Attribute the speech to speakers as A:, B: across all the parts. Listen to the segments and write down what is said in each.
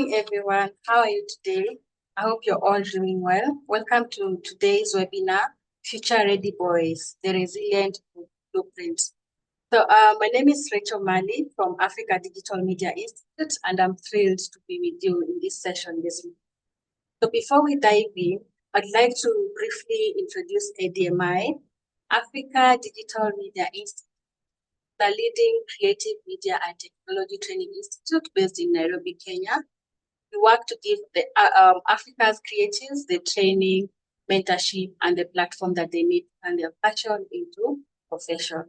A: morning, everyone. How are you today? I hope you're all doing well. Welcome to today's webinar, Future Ready Boys, the Resilient Blueprint. So my name is Rachel Mali from Africa Digital Media Institute, and I'm thrilled to be with you in this session this week. So before we dive in, I'd like to briefly introduce ADMI, Africa Digital Media Institute, the leading creative media and technology training institute based in Nairobi, Kenya. We work to give the Africa's creatives the training, mentorship, and the platform that they need and their passion into profession.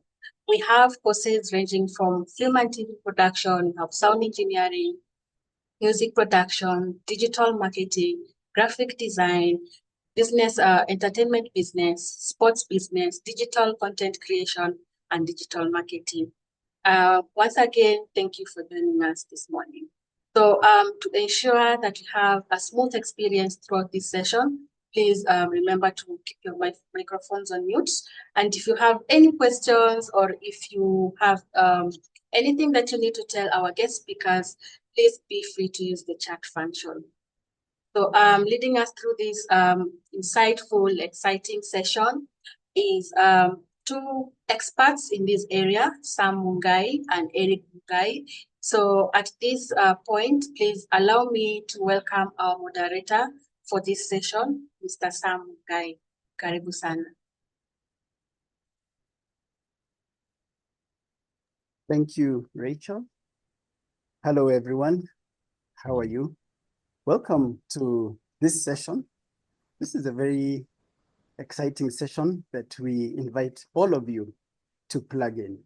A: We have courses ranging from film and TV production, we have sound engineering, music production, digital marketing, graphic design, business, entertainment business, sports business, digital content creation, and digital marketing. Once again, thank you for joining us this morning. So to ensure that you have a smooth experience throughout this session, please remember to keep your microphones on mute. And if you have any questions or if you have anything that you need to tell our guest speakers, please be free to use the chat function. So leading us through this insightful, exciting session is two experts in this area, Sam Mungai and Eric Mungai. So at this point, please allow me to welcome our moderator for this session, Mr. Sam Mungai. Karibu sana.
B: Thank you, Rachel. Hello, everyone. How are you? Welcome to this session. This is a very exciting session that we invite all of you to plug in.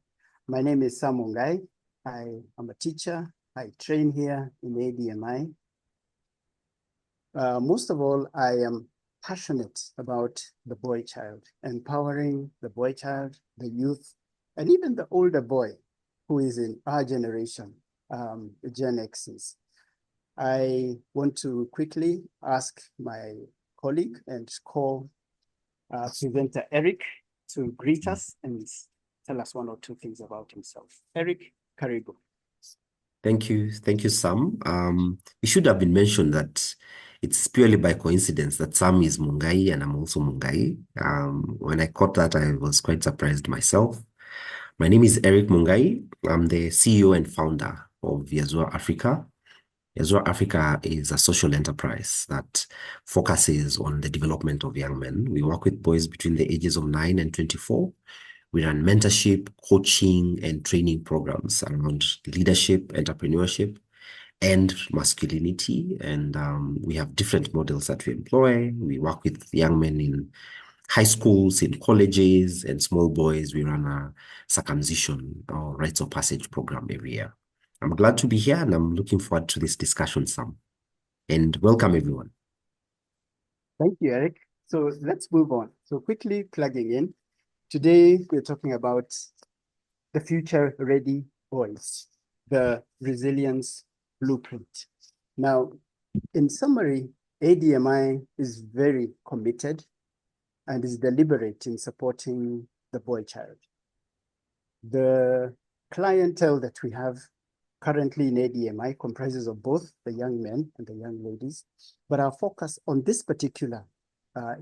B: My name is Sam Mungai. I am a teacher. I train here in ADMI. Most of all, I am passionate about the boy child, empowering the boy child, the youth, and even the older boy who is in our generation, Gen X's. I want to quickly ask my colleague and co-presenter Eric to greet us and tell us one or two things about himself. Eric, karibu.
C: Thank you, Sam. It should have been mentioned that it's purely by coincidence that Sam is Mungai and I'm also Mungai. When I caught that, I was quite surprised myself. My name is Eric Mungai. I'm the CEO and founder of Yazua Africa. Yazua Africa is a social enterprise that focuses on the development of young men. We work with boys between the ages of 9 and 24. We run mentorship, coaching, and training programs around leadership, entrepreneurship, and masculinity. And we have different models that we employ. We work with young men in high schools, in colleges, and small boys. We run a circumcision or rites of passage program every year. I'm glad to be here and I'm looking forward to this discussion, Sam. And welcome, everyone.
B: Thank you, Eric. So let's move on. So quickly plugging in. Today, we're talking about the future ready boys, the resilience blueprint. Now, in summary, ADMI is very committed and is deliberate in supporting the boy child. The clientele that we have currently in ADMI comprises of both the young men and the young ladies, but our focus on this particular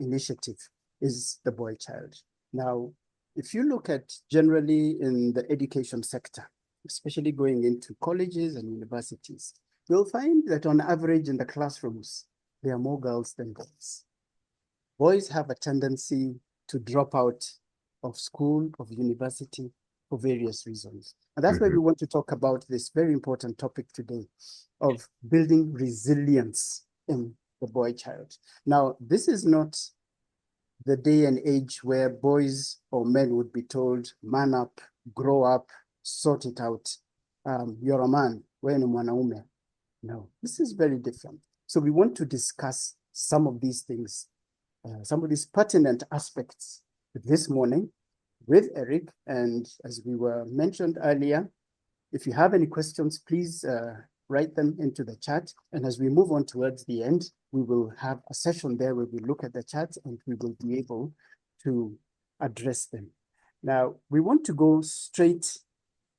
B: initiative is the boy child. Now, if you look at generally in the education sector, especially going into colleges and universities, you'll find that on average in the classrooms, there are more girls than boys. Boys have a tendency to drop out of school, of university, for various reasons. And that's why we want to talk about this very important topic today of building resilience in the boy child. Now, this is not the day and age where boys or men would be told, man up, grow up, sort it out. You're a man, wewe ni mwanaume. No, this is very different. So we want to discuss some of these things, some of these pertinent aspects this morning with Eric. And as we were mentioned earlier, if you have any questions, please write them into the chat. And as we move on towards the end, we will have a session there where we look at the chat and we will be able to address them. Now, we want to go straight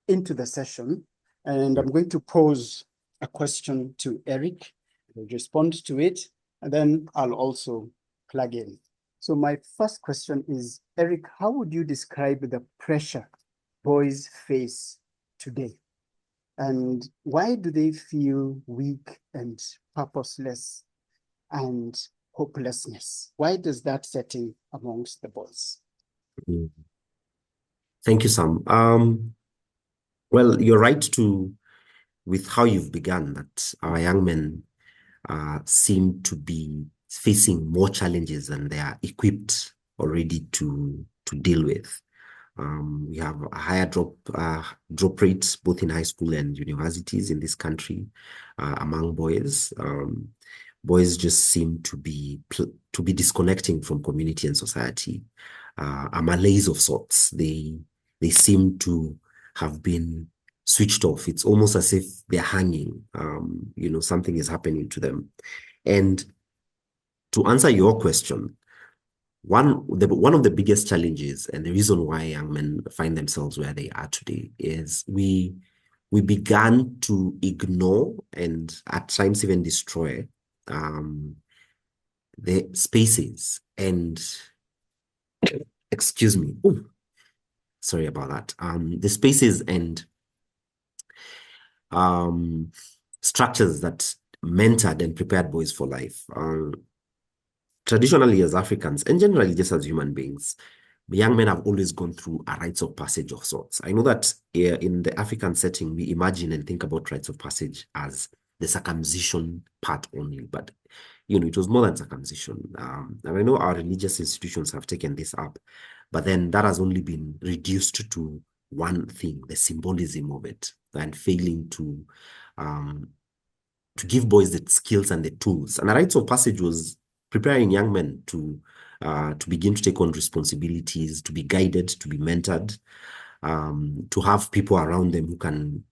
B: into the session, and I'm going to pose a question to Eric. They'll respond to it, and then I'll also plug in. So my first question is, Eric, how would you describe the pressure boys face today? And why do they feel weak and purposeless and hopelessness? Why does that set in amongst the boys?
C: Mm. Thank you, Sam. Well, you're right with how you've begun, that our young men seem to be facing more challenges than they are equipped already to deal with. We have a higher drop rates both in high school and universities in this country among boys. Boys just seem to be disconnecting from community and society. A malaise of sorts. They seem to have been switched off. It's almost as if they're hanging. Something is happening to them. And to answer your question, one of the biggest challenges and the reason why young men find themselves where they are today is we began to ignore and at times even destroy the spaces and excuse me. Ooh, sorry about that. The spaces and structures that mentored and prepared boys for life. Traditionally, as Africans, and generally just as human beings, young men have always gone through a rites of passage of sorts. I know that in the African setting, we imagine and think about rites of passage as the circumcision part only, but it was more than circumcision. And I know our religious institutions have taken this up, but then that has only been reduced to one thing, the symbolism of it, and failing to give boys the skills and the tools. And the rites of passage was preparing young men to begin to take on responsibilities, to be guided, to be mentored, to have people around them who can,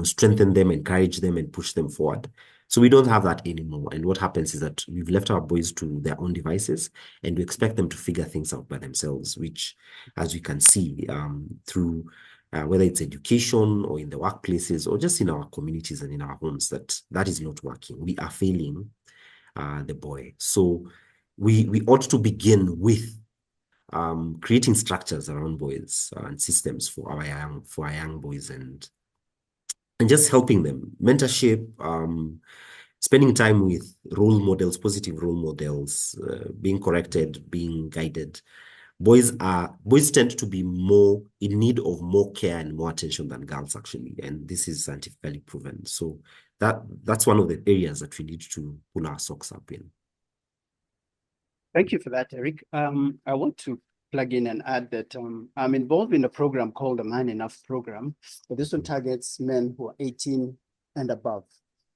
C: strengthen them, encourage them, and push them forward. So we don't have that anymore. And what happens is that we've left our boys to their own devices, and we expect them to figure things out by themselves, which, as we can see through whether it's education or in the workplaces or just in our communities and in our homes, that is not working. We are failing the boy. So we ought to begin with creating structures around boys and systems for our young boys and just helping them. Mentorship, spending time with role models, positive role models, being corrected, being guided. Boys tend to be more in need of more care and more attention than girls, actually, and this is scientifically proven. So that's one of the areas that we need to pull our socks up in.
B: Thank you for that, Eric. I want to plug in and add that I'm involved in a program called the Man Enough program, but this one targets men who are 18 and above.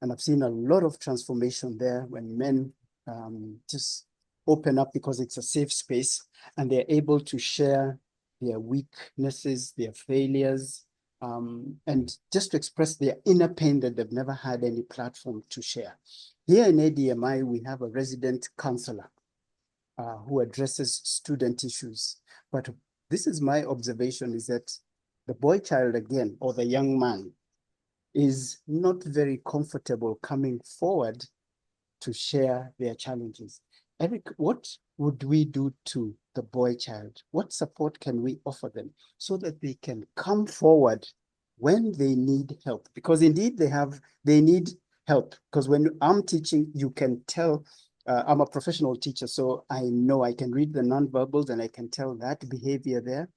B: And I've seen a lot of transformation there when men just open up because it's a safe space and they're able to share their weaknesses, their failures, and just to express their inner pain that they've never had any platform to share. Here in ADMI, we have a resident counselor who addresses student issues. But this is my observation, is that the boy child again, or the young man, is not very comfortable coming forward to share their challenges. Eric, what would we do to the boy child? What support can we offer them so that they can come forward when they need help? Because indeed they need help. Because when I'm teaching, you can tell. I'm a professional teacher, so I know I can read the nonverbals and I can tell that behavior there.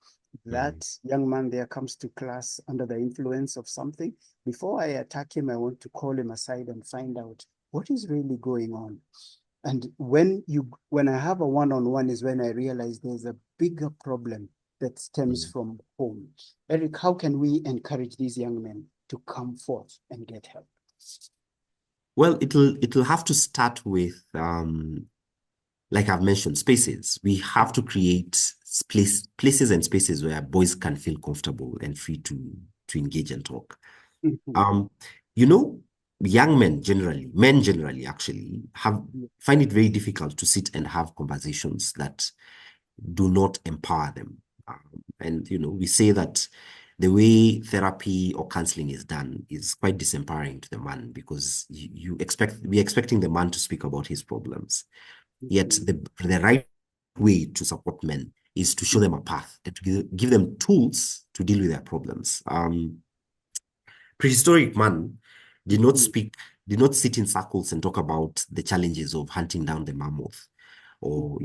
B: That young man there comes to class under the influence of something. Before I attack him, I want to call him aside and find out what is really going on. And when I have a one-on-one is when I realize there's a bigger problem that stems from home. Eric, how can we encourage these young men to come forth and get help?
C: Well, it'll have to start with, like I've mentioned, spaces. We have to create places and spaces where boys can feel comfortable and free to engage and talk. Young men generally actually find it very difficult to sit and have conversations that do not empower them. And we say that the way therapy or counseling is done is quite disempowering to the man because we're expecting the man to speak about his problems. Yet the right way to support men is to show them a path and to give them tools to deal with their problems. Prehistoric man did not sit in circles and talk about the challenges of hunting down the mammoth or,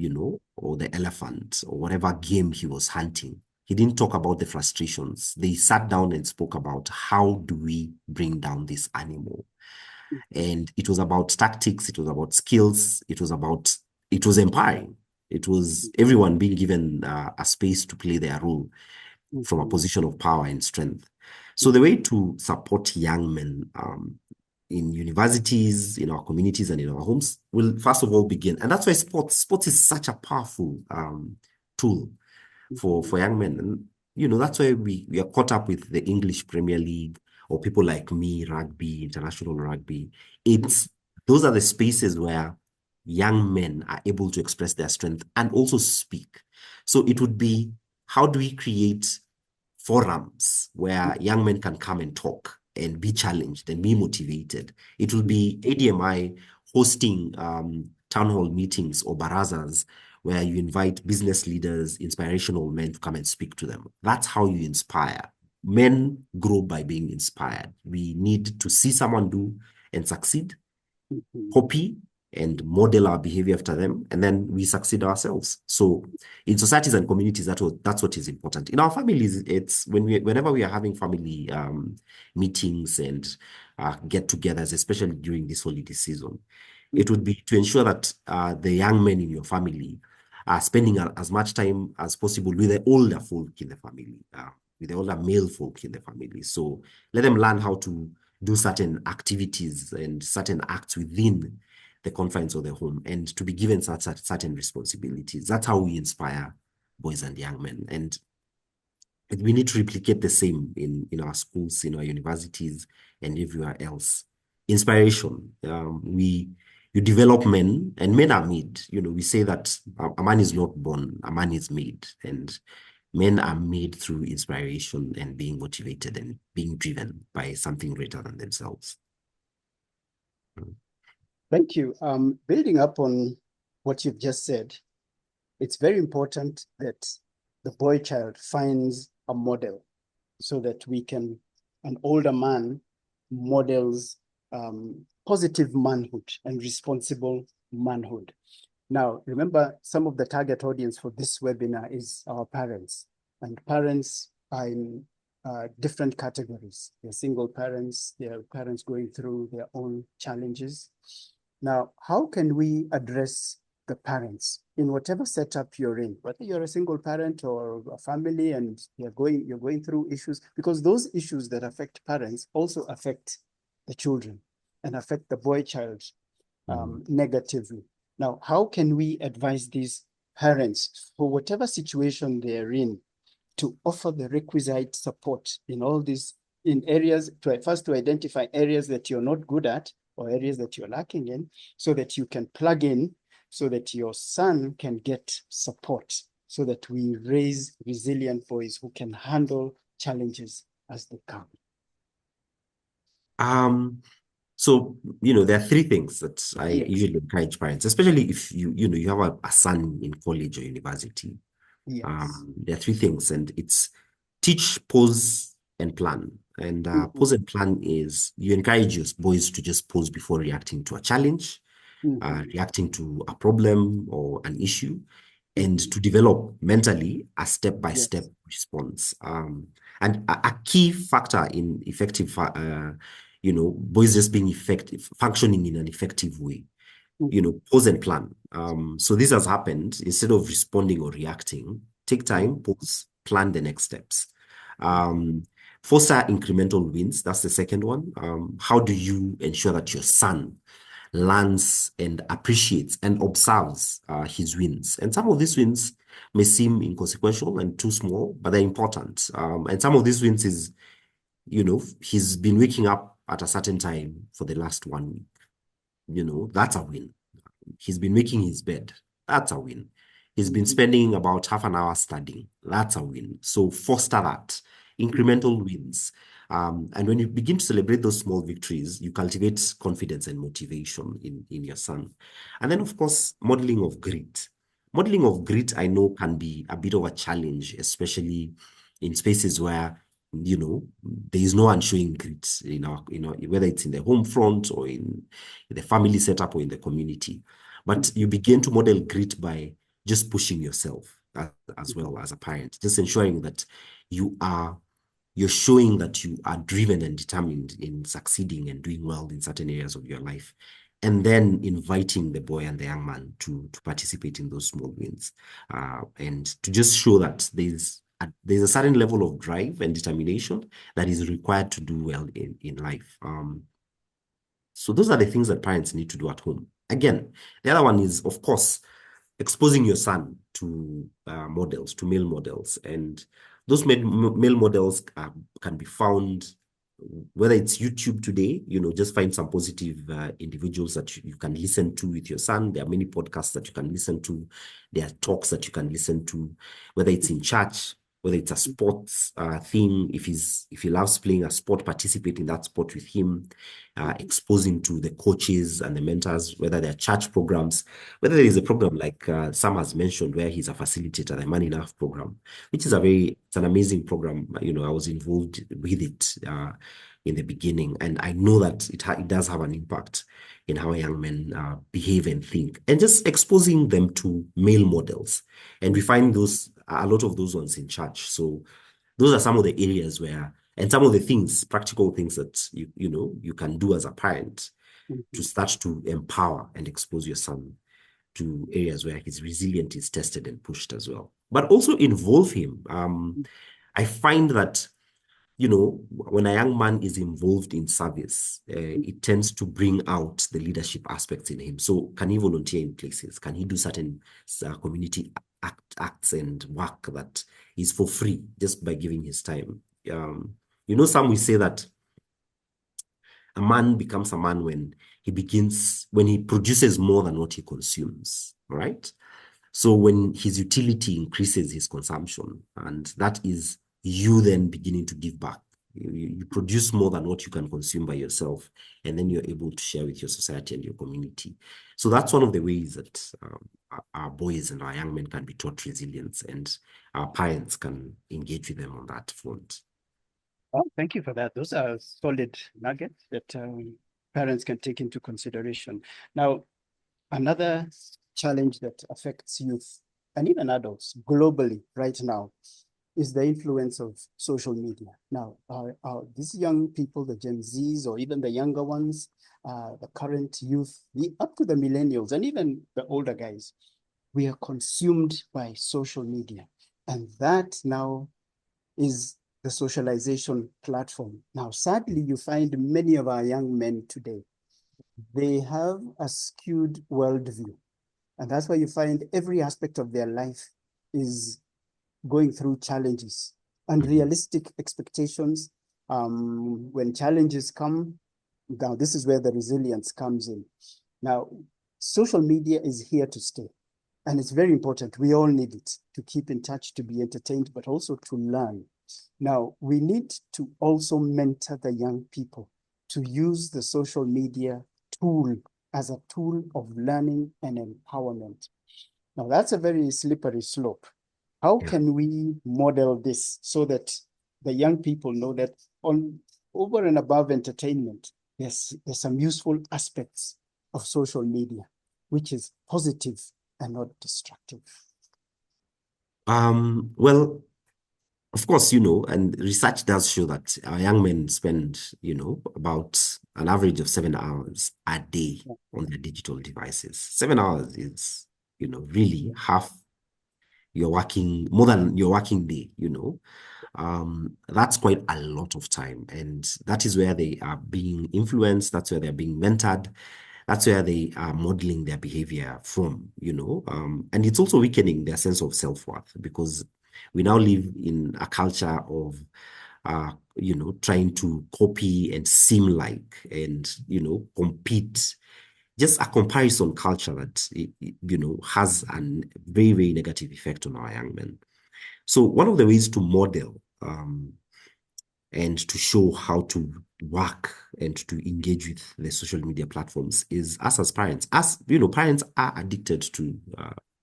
C: or the elephant or whatever game he was hunting. He didn't talk about the frustrations. They sat down and spoke about how do we bring down this animal. And it was about tactics, it was about skills, it was empowering. It was everyone being given a space to play their role from a position of power and strength. So the way to support young men in universities, in our communities, and in our homes will first of all begin. And that's why sports is such a powerful tool for young men. And, that's why we are caught up with the English Premier League or people like me, rugby, international rugby. Those are the spaces where young men are able to express their strength and also speak. So it would be, how do we create forums where young men can come and talk and be challenged and be motivated? It will be ADMI hosting town hall meetings or barazas where you invite business leaders, inspirational men to come and speak to them. That's how you inspire. Men grow by being inspired. We need to see someone do and succeed, copy and model our behavior after them, and then we succeed ourselves. So in societies and communities, that's what is important. In our families, it's whenever we are having family meetings and get-togethers, especially during this holiday season, it would be to ensure that the young men in your family are spending as much time as possible with the older folk in the family, with the older male folk in the family. So let them learn how to do certain activities and certain acts within the confines of the home and to be given certain responsibilities. That's how we inspire boys and young men. And we need to replicate the same in our schools, in our universities, and everywhere else. Inspiration. You develop men, and men are made. We say that a man is not born, a man is made. And men are made through inspiration and being motivated and being driven by something greater than themselves.
B: Thank you. Building up on what you've just said, it's very important that the boy child finds a model so that an older man models positive manhood and responsible manhood. Now, remember, some of the target audience for this webinar is our parents, and parents are in different categories. They're single parents, they're parents going through their own challenges. Now, how can we address the parents in whatever setup you're in, whether you're a single parent or a family and you're going through issues, because those issues that affect parents also affect the children and affect the boy child negatively. Now, how can we advise these parents for whatever situation they're in to offer the requisite support in all these areas, first to identify areas that you're not good at or areas that you're lacking in, so that you can plug in, so that your son can get support, so that we raise resilient boys who can handle challenges as they come?
C: So, there are three things that I usually encourage parents, especially if you have a son in college or university.
B: Yes.
C: There are three things, and it's teach, pause, and plan. And pause and plan is you encourage your boys to just pause before reacting to a challenge, reacting to a problem or an issue, and to develop mentally a step-by-step response. And a key factor in effective, boys just being effective, functioning in an effective way, pause and plan. So this has happened. Instead of responding or reacting, take time, pause, plan the next steps. Foster incremental wins. That's the second one. How do you ensure that your son learns and appreciates and observes his wins? And some of these wins may seem inconsequential and too small, but they're important. And some of these wins is, he's been waking up at a certain time for the last 1 week. That's a win. He's been making his bed. That's a win. He's been spending about half an hour studying. That's a win. So foster that. incremental wins. And when you begin to celebrate those small victories, you cultivate confidence and motivation in your son. And then, of course, modeling of grit. Modeling of grit, I know, can be a bit of a challenge, especially in spaces where, there is no one showing grit, whether it's in the home front or in the family setup or in the community. But you begin to model grit by just pushing yourself as well as a parent, just ensuring that you're showing that you are driven and determined in succeeding and doing well in certain areas of your life, and then inviting the boy and the young man to participate in those small wins, and to just show that there's a certain level of drive and determination that is required to do well in life. So those are the things that parents need to do at home. Again, the other one is, of course, exposing your son to models, to male models. And those male models can be found, whether it's YouTube today, just find some positive individuals that you can listen to with your son. There are many podcasts that you can listen to. There are talks that you can listen to, whether it's in church, whether it's a sports thing. If he loves playing a sport, participate in that sport with him, expose him to the coaches and the mentors, whether they're church programs, whether there is a program like Sam has mentioned, where he's a facilitator, the Man Enough program, which is it's an amazing program. I was involved with it in the beginning, and I know that it does have an impact in how young men behave and think, and just exposing them to male models. And we find a lot of those ones in church. So those are some of the areas and some of the things, practical things that you can do as a parent to start to empower and expose your son to areas where his resilience is tested and pushed as well. But also involve him. I find that, when a young man is involved in service, it tends to bring out the leadership aspects in him. So can he volunteer in places? Can he do certain community acts and work that is for free just by giving his time? Some will say that a man becomes a man when he produces more than what he consumes, right? So when his utility increases his consumption, and that is you then beginning to give back. You produce more than what you can consume by yourself, and then you're able to share with your society and your community. So that's one of the ways that our boys and our young men can be taught resilience, and our parents can engage with them on that front.
B: Oh, thank you for that. Those are solid nuggets that parents can take into consideration. Now, another challenge that affects youth and even adults globally right now is the influence of social media. Now, these young people, the Gen Zs, or even the younger ones, the current youth, up to the millennials, and even the older guys, we are consumed by social media. And that now is the socialization platform. Now, sadly, you find many of our young men today, they have a skewed worldview. And that's why you find every aspect of their life is going through challenges, unrealistic expectations. When challenges come, now this is where the resilience comes in. Now, social media is here to stay. And it's very important. We all need it to keep in touch, to be entertained, but also to learn. Now, we need to also mentor the young people to use the social media tool as a tool of learning and empowerment. Now, that's a very slippery slope. How can we model this so that the young people know that over and above entertainment, there's some useful aspects of social media, which is positive and not destructive?
C: Well, of course, and research does show that our young men spend, about an average of 7 hours a day on their digital devices. 7 hours is, really more than your working day, That's quite a lot of time. And that is where they are being influenced. That's where they're being mentored. That's where they are modeling their behavior from, and it's also weakening their sense of self-worth, because we now live in a culture of, trying to copy and seem like, and, compete. Just a comparison culture that, has a very, very negative effect on our young men. So one of the ways to model and to show how to work and to engage with the social media platforms is us as parents. As you know, parents are addicted to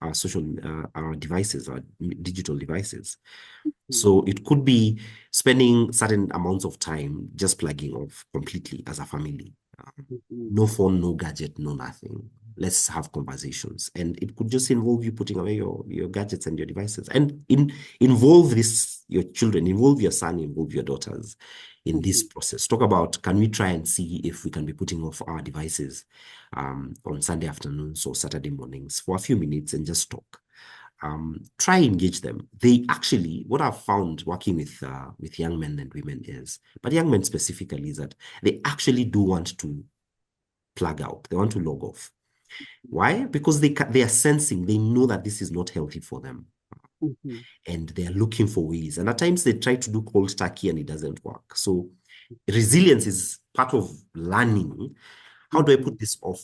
C: our devices, our digital devices. So it could be spending certain amounts of time just plugging off completely as a family. No phone, no gadget, no nothing. Let's have conversations. And it could just involve you putting away your gadgets and your devices. And involve your children, involve your son, involve your daughters in this process. Talk about, can we try and see if we can be putting off our devices on Sunday afternoons or Saturday mornings for a few minutes and just talk. Try engage them. They actually, what I've found working with young men and women is, but young men specifically, is that they actually do want to plug out. They want to log off. Why? Because they are sensing, they know that this is not healthy for them. And they are looking for ways. And at times they try to do cold turkey and it doesn't work. So resilience is part of learning. How do I put this off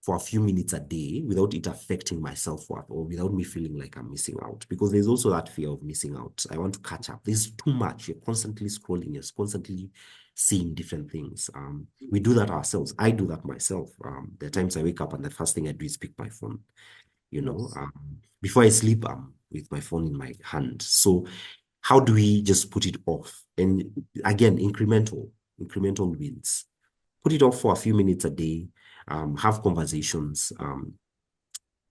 C: for a few minutes a day without it affecting my self-worth or without me feeling like I'm missing out? Because there's also that fear of missing out. I want to catch up. There's too much. You're constantly scrolling. You're constantly seeing different things. We do that ourselves. I do that myself. There are times I wake up and the first thing I do is pick my phone. Before I sleep, I'm with my phone in my hand. So how do we just put it off? And again, incremental wins. Put it off for a few minutes a day, have conversations,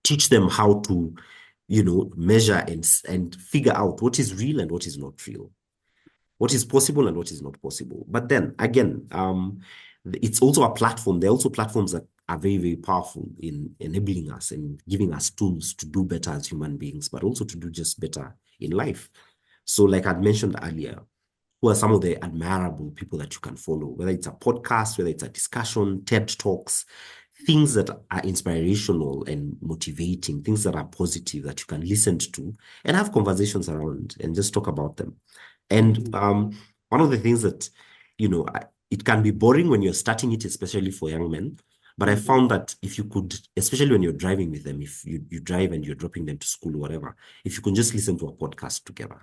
C: teach them how to, measure and figure out what is real and what is not real, what is possible and what is not possible. But then again, it's also a platform. There are also platforms that are very, very powerful in enabling us and giving us tools to do better as human beings, but also to do just better in life. So like I'd mentioned earlier, who are some of the admirable people that you can follow, whether it's a podcast, whether it's a discussion, TED Talks, things that are inspirational and motivating, things that are positive that you can listen to and have conversations around and just talk about them. And one of the things that, it can be boring when you're starting it, especially for young men. But I found that if you could, especially when you're driving with them, if you drive and you're dropping them to school or whatever, if you can just listen to a podcast together,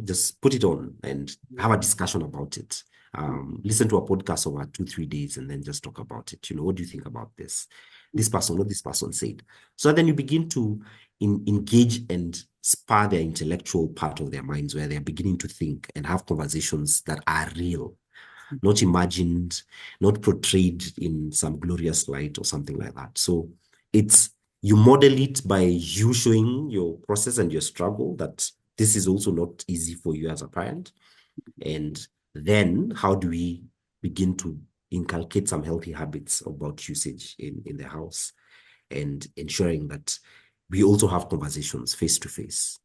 C: just put it on and have a discussion about it. Listen to a podcast over 2-3 days and then just talk about it. What do you think about this? This person, what this person said. So then you begin to engage and spur their intellectual part of their minds where they're beginning to think and have conversations that are real, not imagined, not portrayed in some glorious light or something like that. So you model it by you showing your process and your struggle, that this is also not easy for you as a parent. And then how do we begin to inculcate some healthy habits about usage in the house and ensuring that we also have conversations face to face,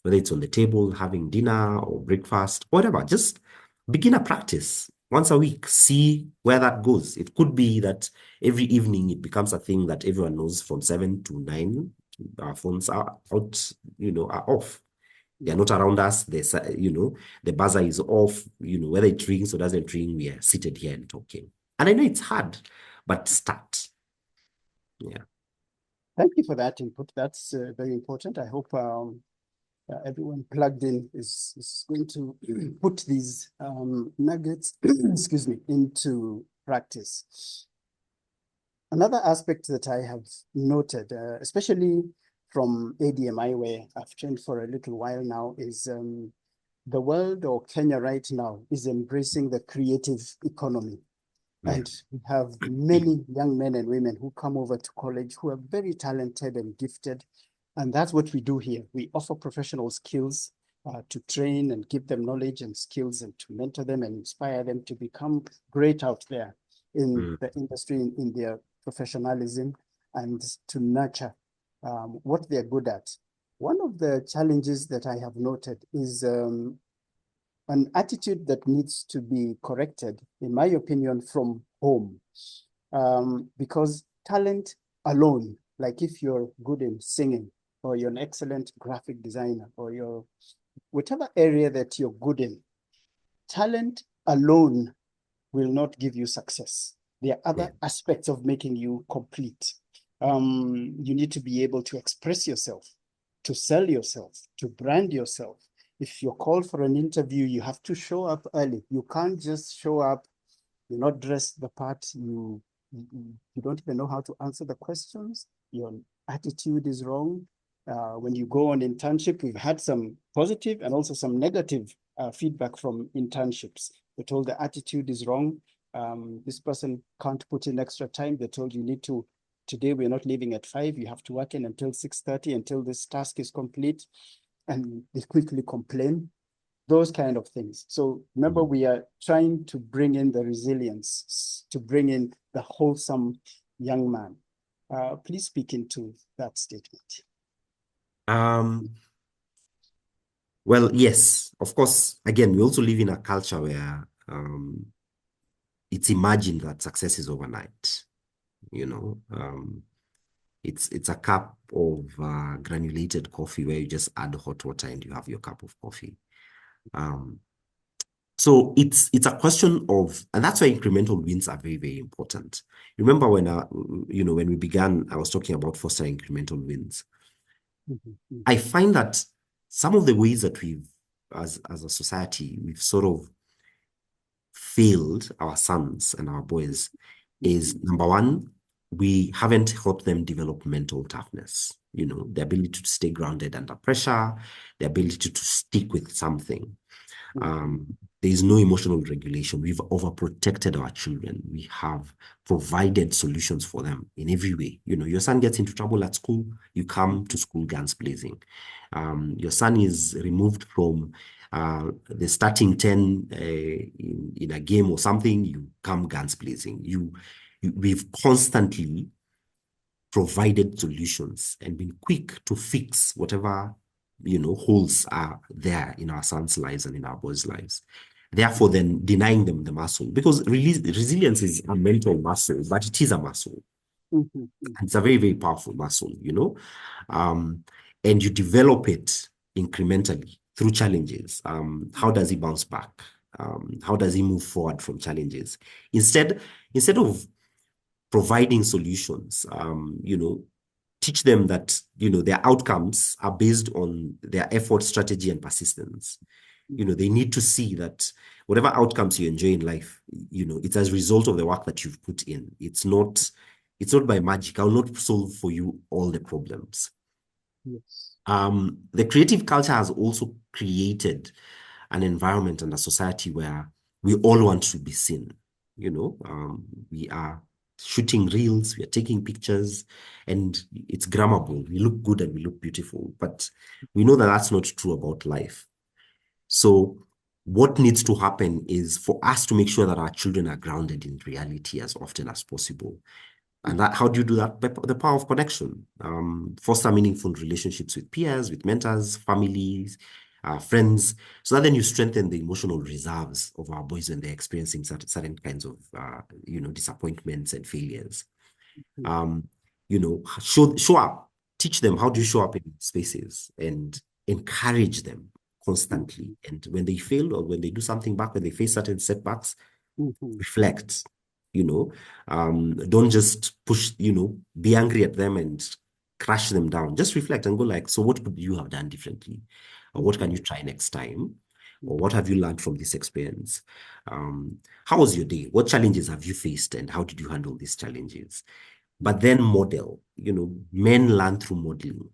C: whether it's on the table, having dinner or breakfast, whatever, just begin a practice once a week, see where that goes. It could be that every evening it becomes a thing that everyone knows from 7 to 9, our phones are out, are off. They're not around us. The buzzer is off, whether it rings or doesn't ring, we are seated here and talking. And I know it's hard, but start. Yeah.
B: Thank you for that input. That's very important. I hope everyone plugged in is going to put these nuggets, excuse me, into practice. Another aspect that I have noted, especially from ADMI, where I've trained for a little while now, is the world, or Kenya right now, is embracing the creative economy.
C: Yeah.
B: And we have many young men and women who come over to college who are very talented and gifted. And that's what we do here. We offer professional skills to train and give them knowledge and skills and to mentor them and inspire them to become great out there in the industry, in their professionalism, and to nurture what they're good at. One of the challenges that I have noted is an attitude that needs to be corrected, in my opinion, from home. Because talent alone, like if you're good in singing, or you're an excellent graphic designer, or you're whatever area that you're good in, talent alone will not give you success. There are other aspects of making you complete. You need to be able to express yourself, to sell yourself, to brand yourself. if you're called for an interview, you have to show up early. You can't just show up, you're not dressed the part, you don't even know how to answer the questions. Your attitude is wrong. When you go on internship, we've had some positive and also some negative feedback from internships. We're told the attitude is wrong. This person can't put in extra time. They're told you need to, today we're not leaving at 5, you have to work in until 6:30 until this task is complete. And they quickly complain, those kind of things. So remember, we are trying to bring in the resilience, to bring in the wholesome young man. Please speak into that statement.
C: Well, yes, of course. Again, we also live in a culture where it's imagined that success is overnight. You know, it's a cup of granulated coffee where you just add hot water and you have your cup of coffee. So it's a question of, and that's why incremental wins are very, very important. Remember when when we began, I was talking about fostering incremental wins. I find that some of the ways that we've, as a society, we've sort of failed our sons and our boys is, number one, we haven't helped them develop mental toughness, the ability to stay grounded under pressure, the ability to stick with something. There is no emotional regulation. We've overprotected our children. We have provided solutions for them in every way. Your son gets into trouble at school, you come to school guns blazing. Your son is removed from the starting 10 in a game or something, you come guns blazing. We've constantly provided solutions and been quick to fix whatever holes are there in our sons' lives and in our boys' lives. Therefore, then denying them the muscle, because resilience is a mental muscle, but it is a muscle. It's a very, very powerful muscle, and you develop it incrementally through challenges. How does he bounce back? How does he move forward from challenges? Instead of providing solutions, teach them that, their outcomes are based on their effort, strategy, and persistence. They need to see that whatever outcomes you enjoy in life, it's as a result of the work that you've put in. It's not by magic. I'll not solve for you all the problems.
B: Yes.
C: The creative culture has also created an environment and a society where we all want to be seen. We are shooting reels, we are taking pictures, and it's grammable. We look good and we look beautiful, but we know that that's not true about life. So what needs to happen is for us to make sure that our children are grounded in reality as often as possible. And how do you do that? By the power of connection. Foster meaningful relationships with peers, with mentors, families, friends, so that then you strengthen the emotional reserves of our boys when they're experiencing certain kinds of, disappointments and failures. Show up, teach them how do you show up in spaces and encourage them constantly. And when they fail or when they do something back, when they face certain setbacks, reflect. Don't just push, be angry at them and crush them down. Just reflect and go like, so what could you have done differently? Or what can you try next time? Or what have you learned from this experience? How was your day? What challenges have you faced and how did you handle these challenges? But then model, men learn through modeling.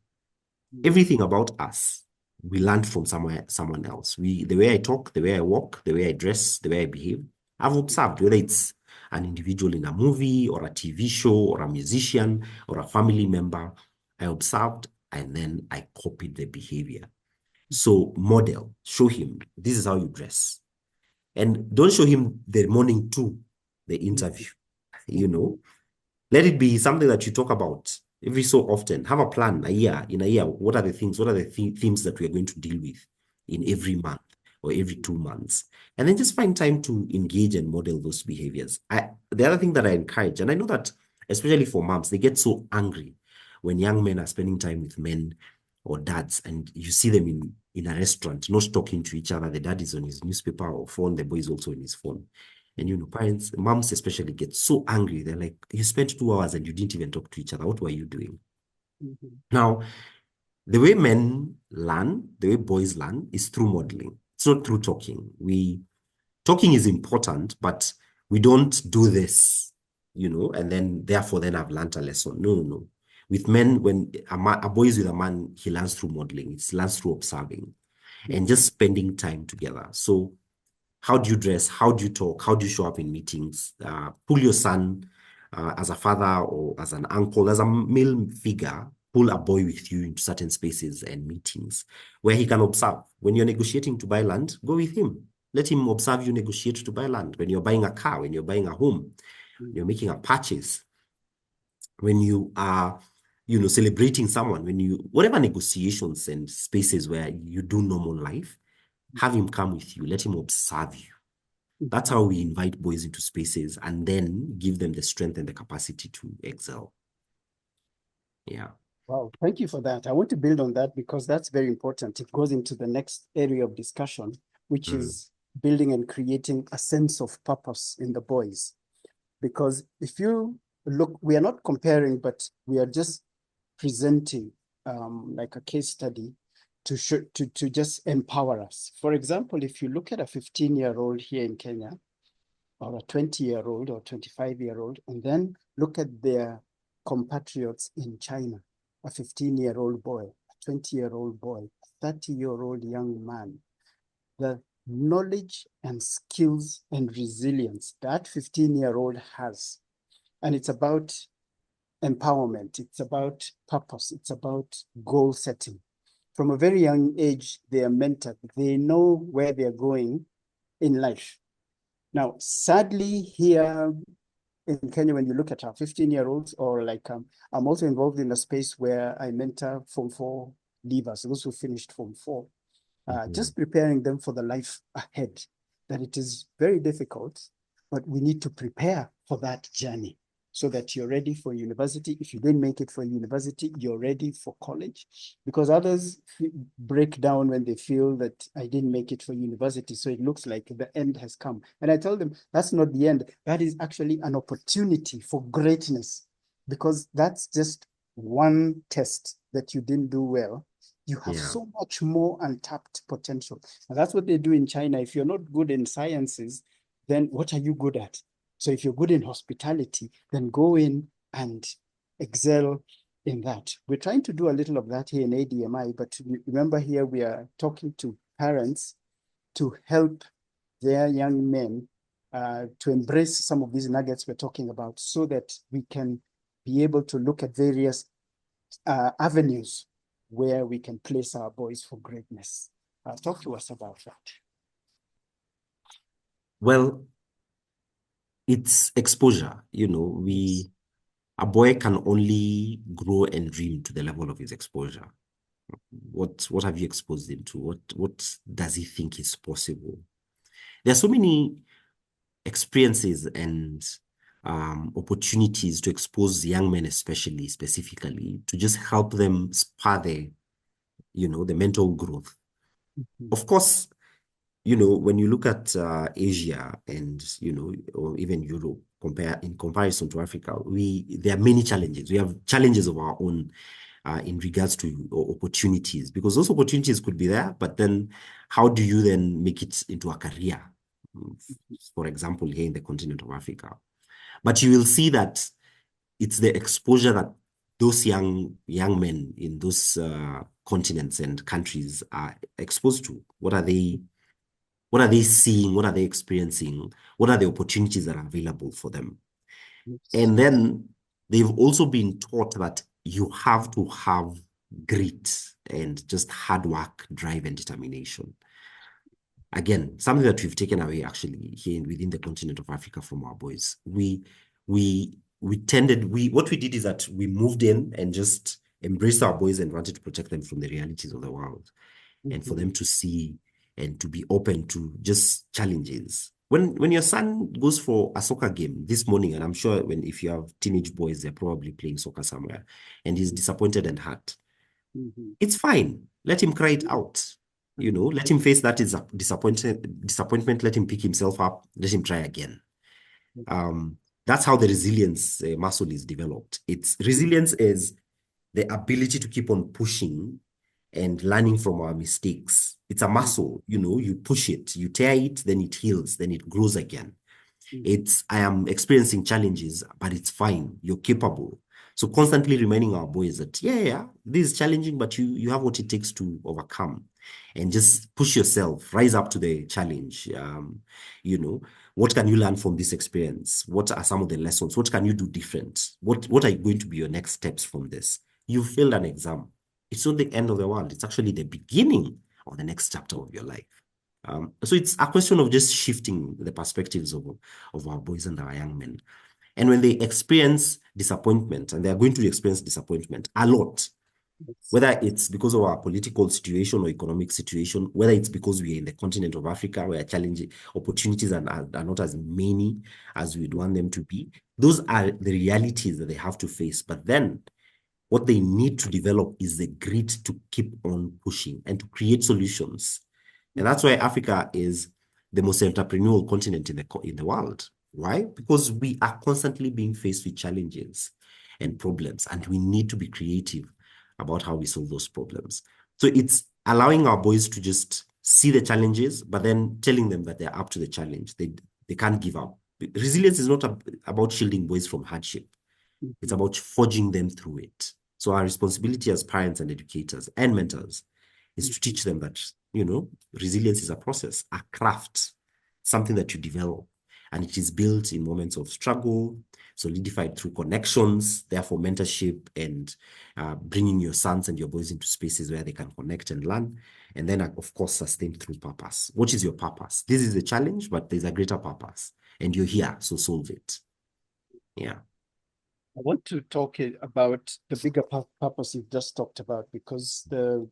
C: Everything about us, we learned from someone else. The way I talk, the way I walk, the way I dress, the way I behave, I've observed, whether it's an individual in a movie or a TV show or a musician or a family member, I observed and then I copied the behavior. So model, show him, this is how you dress. And don't show him the morning to the interview, Let it be something that you talk about every so often. Have a plan in a year. What are the themes that we are going to deal with in every month or every 2 months? And then just find time to engage and model those behaviors. The other thing that I encourage, and I know that especially for moms, they get so angry when young men are spending time with men or dads, and you see them in a restaurant, not talking to each other. The dad is on his newspaper or phone, the boy is also on his phone. And parents, moms especially, get so angry. They're like, you spent 2 hours and you didn't even talk to each other. What were you doing? Now, the way men learn, the way boys learn is through modeling. It's not through talking. Talking is important, but we don't do this, and then I've learned a lesson. No, no, no. With men, when a boy is with a man, he learns through modeling. He learns through observing and just spending time together. So how do you dress? How do you talk? How do you show up in meetings? Pull your son as a father or as an uncle, as a male figure, pull a boy with you into certain spaces and meetings where he can observe. When you're negotiating to buy land, go with him. Let him observe you negotiate to buy land. When you're buying a car, when you're buying a home, you're making a purchase, when you are, celebrating someone, whatever negotiations and spaces where you do normal life, have him come with you, let him observe you. That's how we invite boys into spaces and then give them the strength and the capacity to excel. Yeah.
B: Wow, thank you for that. I want to build on that because that's very important. It goes into the next area of discussion, which is building and creating a sense of purpose in the boys. Because if you look, we are not comparing, but we are just presenting like a case study to just empower us. For example, if you look at a 15-year-old here in Kenya, or a 20-year-old or 25-year-old, and then look at their compatriots in China, a 15-year-old boy, a 20-year-old boy, a 30-year-old young man, the knowledge and skills and resilience that 15-year-old has. And it's about empowerment, it's about purpose, it's about goal setting. From a very young age, they are mentored. They know where they're going in life. Now, sadly, here in Kenya, when you look at our 15-year-olds, or like I'm also involved in a space where I mentor Form 4 leavers, those who finished Form 4, just preparing them for the life ahead, that it is very difficult, but we need to prepare for that journey so that you're ready for university. If you didn't make it for university, you're ready for college, because others break down when they feel that I didn't make it for university. So it looks like the end has come. And I tell them that's not the end. That is actually an opportunity for greatness, because that's just one test that you didn't do well. You have so much more untapped potential. And that's what they do in China. If you're not good in sciences, then what are you good at? So if you're good in hospitality, then go in and excel in that. We're trying to do a little of that here in ADMI, but remember here we are talking to parents to help their young men to embrace some of these nuggets we're talking about, so that we can be able to look at various avenues where we can place our boys for greatness. Talk to us about that.
C: Well, it's exposure. A boy can only grow and dream to the level of his exposure. What have you exposed him to? What does he think is possible? There are so many experiences and opportunities to expose young men, specifically, to just help them spur the mental growth. Of course, when you look at Asia and, or even Europe, in comparison to Africa, there are many challenges. We have challenges of our own in regards to opportunities, because those opportunities could be there, but then how do you then make it into a career? For example, here in the continent of Africa. But you will see that it's the exposure that those young men in those continents and countries are exposed to. What are they seeing? What are they experiencing? What are the opportunities that are available for them? Yes. And then they've also been taught that you have to have grit and just hard work, drive, and determination. Again, something that we've taken away actually here within the continent of Africa from our boys. What we did is that we moved in and just embraced our boys and wanted to protect them from the realities of the world, and for them to see and to be open to just challenges. When your son goes for a soccer game this morning, and I'm sure if you have teenage boys, they're probably playing soccer somewhere, and he's disappointed and hurt, it's fine. Let him cry it out. Let him face that disappointment. Let him pick himself up. Let him try again. That's how the resilience muscle is developed. Resilience is the ability to keep on pushing and learning from our mistakes. It's a muscle, you push it, you tear it, then it heals, then it grows again. I am experiencing challenges, but it's fine. You're capable. So constantly reminding our boys that, yeah, this is challenging, but you have what it takes to overcome. And just push yourself, rise up to the challenge. What can you learn from this experience? What are some of the lessons? What can you do different? What are going to be your next steps from this? You failed an exam. It's not the end of the world. It's actually the beginning of the next chapter of your life. So it's a question of just shifting the perspectives of our boys and our young men. And when they experience disappointment, and they are going to experience disappointment a lot, whether it's because of our political situation or economic situation, whether it's because we are in the continent of Africa where challenging opportunities are not as many as we'd want them to be, those are the realities that they have to face. But then what they need to develop is the grit to keep on pushing and to create solutions. And that's why Africa is the most entrepreneurial continent in the world. Why? Because we are constantly being faced with challenges and problems, and we need to be creative about how we solve those problems. So it's allowing our boys to just see the challenges, but then telling them that they're up to the challenge. They can't give up. Resilience is not about shielding boys from hardship. It's about forging them through it. So our responsibility as parents and educators and mentors is to teach them that, resilience is a process, a craft, something that you develop. And it is built in moments of struggle, solidified through connections, therefore mentorship, and bringing your sons and your boys into spaces where they can connect and learn. And then, of course, sustained through purpose. What is your purpose? This is a challenge, but there's a greater purpose. And you're here, so solve it. Yeah.
B: I want to talk about the bigger purpose you just talked about, because the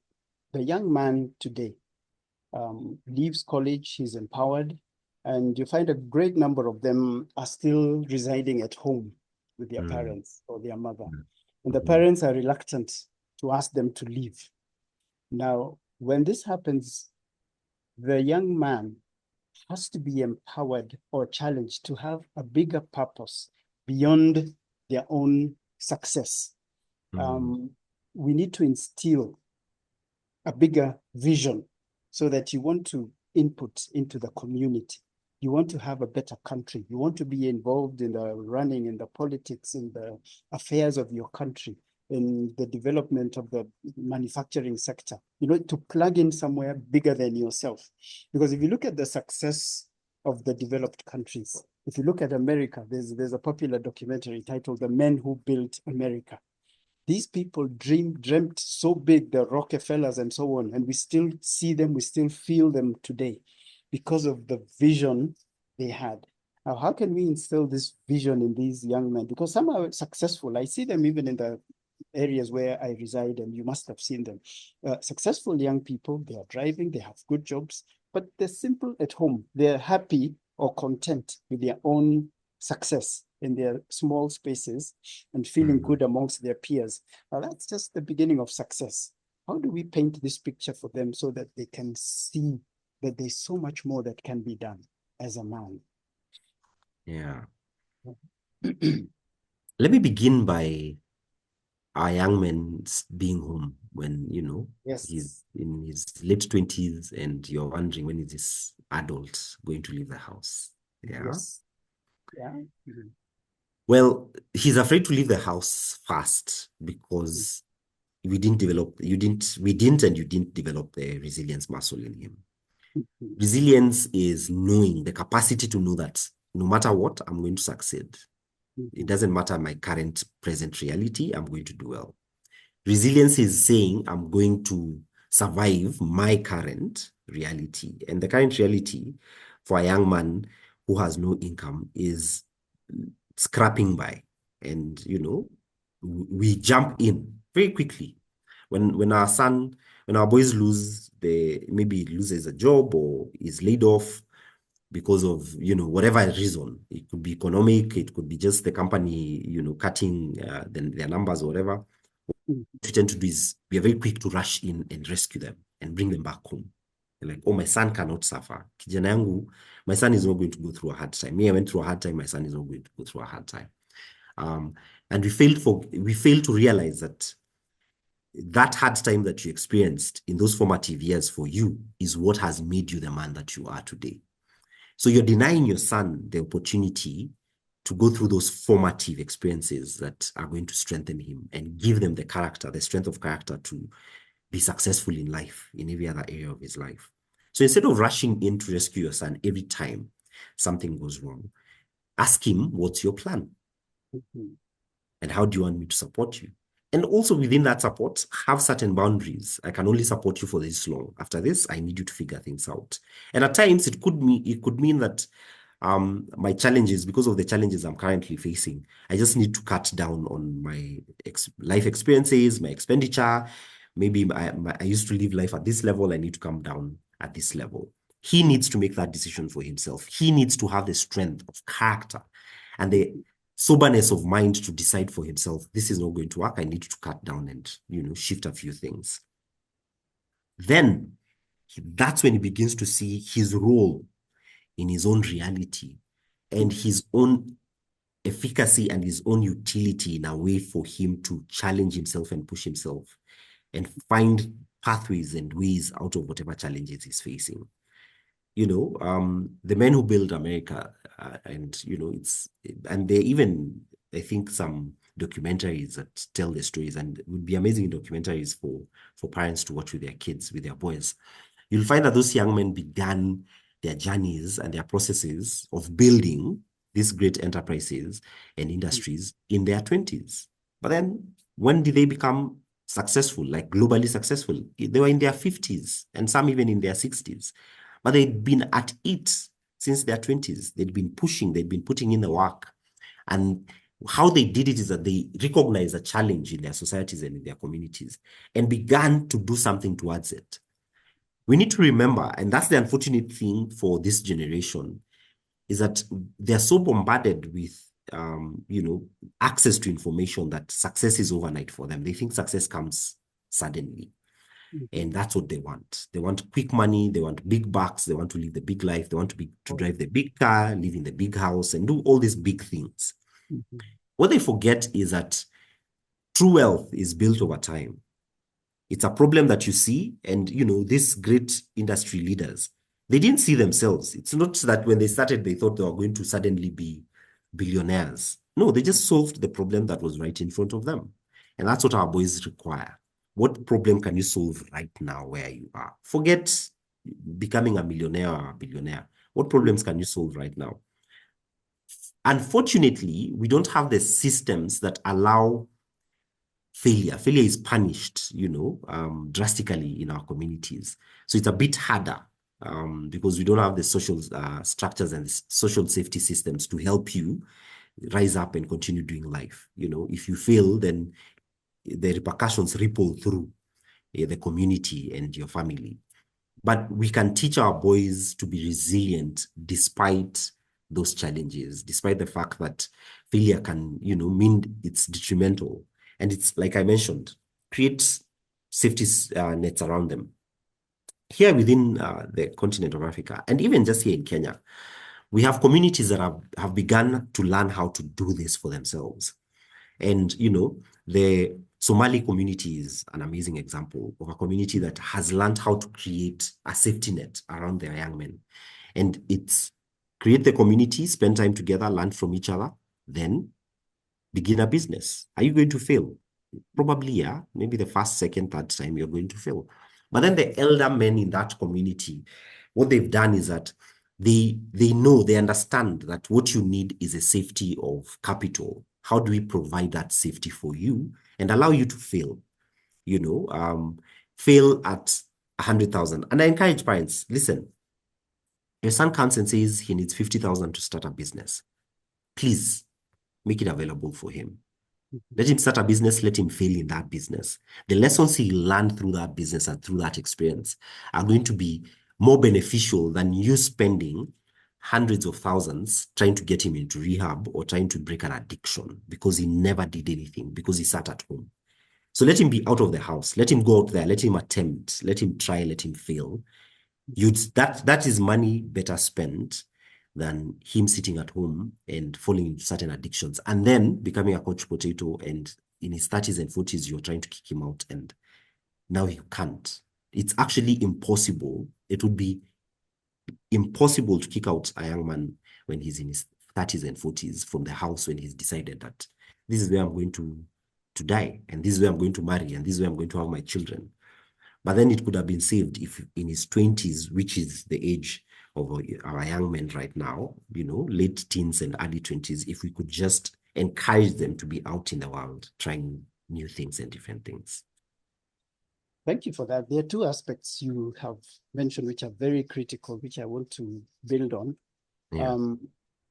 B: young man today leaves college, he's empowered, and you find a great number of them are still residing at home with their parents or their mother. And the parents are reluctant to ask them to leave. Now, when this happens, the young man has to be empowered or challenged to have a bigger purpose beyond their own success. We need to instill a bigger vision so that you want to input into the community. You want to have a better country. You want to be involved in the running, in the politics, in the affairs of your country, in the development of the manufacturing sector, to plug in somewhere bigger than yourself. Because if you look at the success of the developed countries, if you look at America, there's a popular documentary titled The Men Who Built America. These people dreamt so big, the Rockefellers and so on, and we still see them, we still feel them today because of the vision they had. Now, how can we instill this vision in these young men? Because some are successful. I see them even in the areas where I reside, and you must have seen them. Successful young people, they are driving, they have good jobs, but they're simple at home. They're happy or content with their own success in their small spaces and feeling good amongst their peers. Now, that's just the beginning of success. How do we paint this picture for them so that they can see that there's so much more that can be done as a man?
C: Yeah. Let me begin by our young man being home when, he's in his late 20s and you're wondering when is this adult going to leave the house? Yeah.
B: Yes. Yeah.
C: Well, he's afraid to leave the house fast because we didn't and you didn't develop the resilience muscle in him. Resilience is knowing the capacity to know that no matter what, I'm going to succeed. It doesn't matter my current present reality, I'm going to do well. Resilience is saying I'm going to survive my current reality. And the current reality for a young man who has no income is scrapping by. And, we jump in very quickly. When our boys maybe loses a job or is laid off because of, whatever reason, it could be economic, it could be just the company, cutting their numbers or whatever. What we tend to do is we are very quick to rush in and rescue them and bring them back home. They're like, oh, my son cannot suffer. Kijana yangu, my son is not going to go through a hard time. Me, I went through a hard time. My son is not going to go through a hard time. And we failed to realize that that hard time that you experienced in those formative years for you is what has made you the man that you are today. So you're denying your son the opportunity to go through those formative experiences that are going to strengthen him and give them the character, the strength of character to be successful in life, in every other area of his life. So instead of rushing in to rescue your son every time something goes wrong, ask him, what's your plan? And how do you want me to support you? And also within that support, have certain boundaries. I can only support you for this long. After this, I need you to figure things out. And at times it could mean that my challenges, because of the challenges I'm currently facing, I just need to cut down on my life experiences, my expenditure. Maybe I used to live life at this level. I need to come down at this level. He needs to make that decision for himself. He needs to have the strength of character and the soberness of mind to decide for himself, this is not going to work. I need to cut down and, shift a few things. Then that's when he begins to see his role in his own reality and his own efficacy and his own utility in a way for him to challenge himself and push himself and find pathways and ways out of whatever challenges he's facing. The men who built America, and there even, I think, some documentaries that tell the stories, and it would be amazing documentaries for parents to watch with their kids, with their boys. You'll find that those young men began their journeys and their processes of building these great enterprises and industries in their 20s. But then when did they become successful, like globally successful? They were in their 50s and some even in their 60s. But they'd been at it since their 20s. They'd been pushing, they'd been putting in the work. And how they did it is that they recognized a challenge in their societies and in their communities and began to do something towards it. We need to remember, and that's the unfortunate thing for this generation, is that they're so bombarded with access to information that success is overnight for them. They think success comes suddenly. And that's what they want. They want quick money. They want big bucks. They want to live the big life. They want to drive the big car, live in the big house, and do all these big things. What they forget is that true wealth is built over time. It's a problem that you see, and these great industry leaders, they didn't see themselves. It's not that when they started, they thought they were going to suddenly be billionaires. No, they just solved the problem that was right in front of them. And that's what our boys require. What problem can you solve right now where you are? Forget becoming a millionaire or a billionaire. What problems can you solve right now? Unfortunately, we don't have the systems that allow failure. Failure is punished, drastically in our communities. So it's a bit harder because we don't have the social structures and the social safety systems to help you rise up and continue doing life. If you fail, then the repercussions ripple through the community and your family. But we can teach our boys to be resilient despite those challenges, despite the fact that failure can, mean it's detrimental. And it's, like I mentioned, create safety nets around them. Here within the continent of Africa, and even just here in Kenya, we have communities that have begun to learn how to do this for themselves. And, the Somali community is an amazing example of a community that has learned how to create a safety net around their young men. And it's create the community, spend time together, learn from each other, then begin a business. Are you going to fail? Probably, yeah. Maybe the first, second, third time you're going to fail. But then the elder men in that community, what they've done is that they know, they understand that what you need is a safety of capital. How do we provide that safety for you and allow you to fail? Fail at 100,000. And I encourage parents, listen, your son comes and says he needs 50,000 to start a business. Please make it available for him. Let him start a business, let him fail in that business. The lessons he learned through that business and through that experience are going to be more beneficial than you spending hundreds of thousands trying to get him into rehab or trying to break an addiction because he never did anything, because he sat at home. So let him be out of the house. Let him go out there. Let him attempt. Let him try. Let him fail. That is money better spent than him sitting at home and falling into certain addictions and then becoming a couch potato, and in his 30s and 40s, you're trying to kick him out and Now you can't. It's actually impossible. It would be impossible to kick out a young man when he's in his 30s and 40s from the house when he's decided that this is where I'm going to die, and this is where I'm going to marry, and this is where I'm going to have my children. But then it could have been saved if in his 20s, which is the age of our young men right now, late teens and early 20s, if we could just encourage them to be out in the world, trying new things and different things.
B: Thank you for that. There are two aspects you have mentioned which are very critical, which I want to build on.
C: Yeah.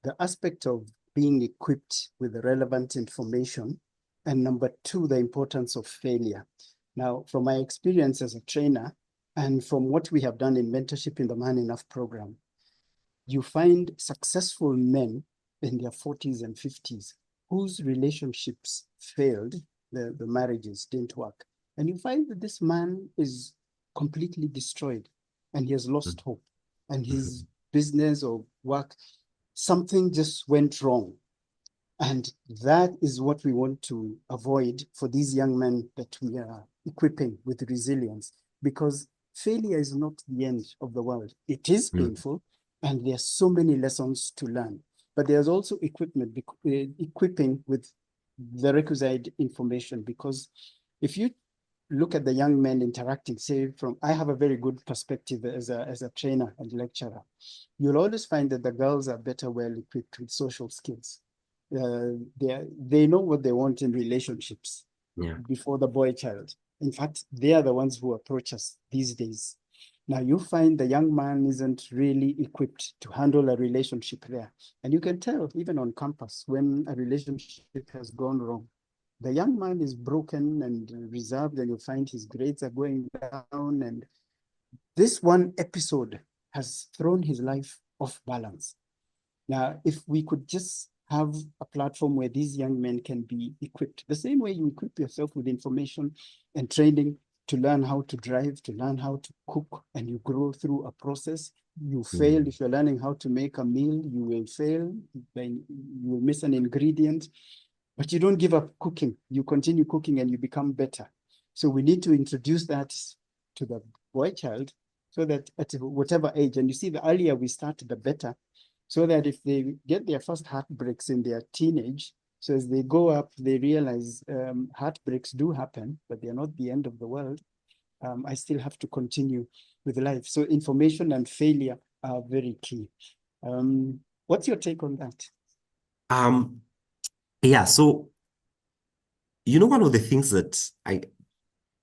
B: The aspect of being equipped with the relevant information, and number two, the importance of failure. Now, from my experience as a trainer and from what we have done in mentorship in the Man Enough program, you find successful men in their 40s and 50s whose relationships failed, the marriages didn't work. And you find that this man is completely destroyed and he has lost hope. And his business or work, something just went wrong. And that is what we want to avoid for these young men that we are equipping with resilience, because failure is not the end of the world. It is painful, and there are so many lessons to learn. But there's also equipping with the requisite information, because if you look at the young men interacting, say I have a very good perspective as a trainer and lecturer, you'll always find that the girls are better well equipped with social skills. They know what they want in relationships before the boy child. In fact, they are the ones who approach us these days. Now you find the young man isn't really equipped to handle a relationship there. And you can tell even on campus when a relationship has gone wrong. The young man is broken and reserved, and you find his grades are going down. And this one episode has thrown his life off balance. Now, if we could just have a platform where these young men can be equipped, the same way you equip yourself with information and training to learn how to drive, to learn how to cook, and you grow through a process. You fail. If you're learning how to make a meal, you will fail. Then you will miss an ingredient, but you don't give up cooking. You continue cooking and you become better. So we need to introduce that to the boy child so that at whatever age, and you see, the earlier we start, the better, so that if they get their first heartbreaks in their teenage, so as they go up, they realize heartbreaks do happen, but they're not the end of the world. I still have to continue with life. So information and failure are very key. What's your take on that?
C: Yeah, so, one of the things that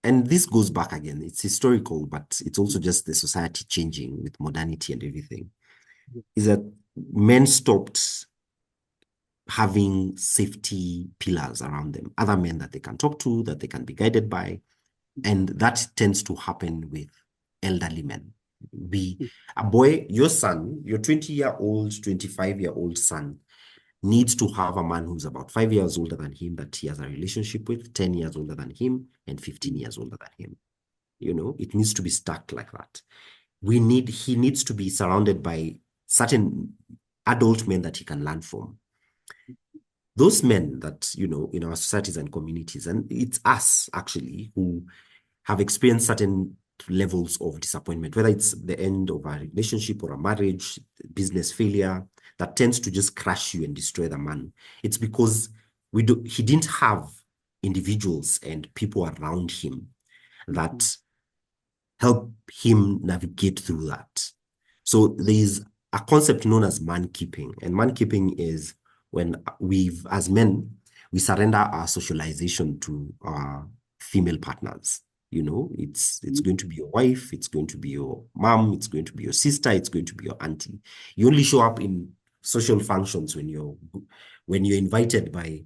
C: and this goes back again, it's historical, but it's also just the society changing with modernity and everything, is that men stopped having safety pillars around them, other men that they can talk to, that they can be guided by. And that tends to happen with elderly men. A boy, your son, your 20-year-old, 25-year-old son needs to have a man who's about 5 years older than him that he has a relationship with, 10 years older than him, and 15 years older than him. It needs to be stacked like that. He needs to be surrounded by certain adult men that he can learn from. Those men that, in our societies and communities, and it's us actually who have experienced certain levels of disappointment, whether it's the end of a relationship or a marriage, business failure, that tends to just crush you and destroy the man. It's because he didn't have individuals and people around him that help him navigate through that. So there's a concept known as man keeping, and man keeping is when as men, we surrender our socialization to our female partners. It's going to be your wife, it's going to be your mom, it's going to be your sister, it's going to be your auntie. You only show up in social functions when you're invited by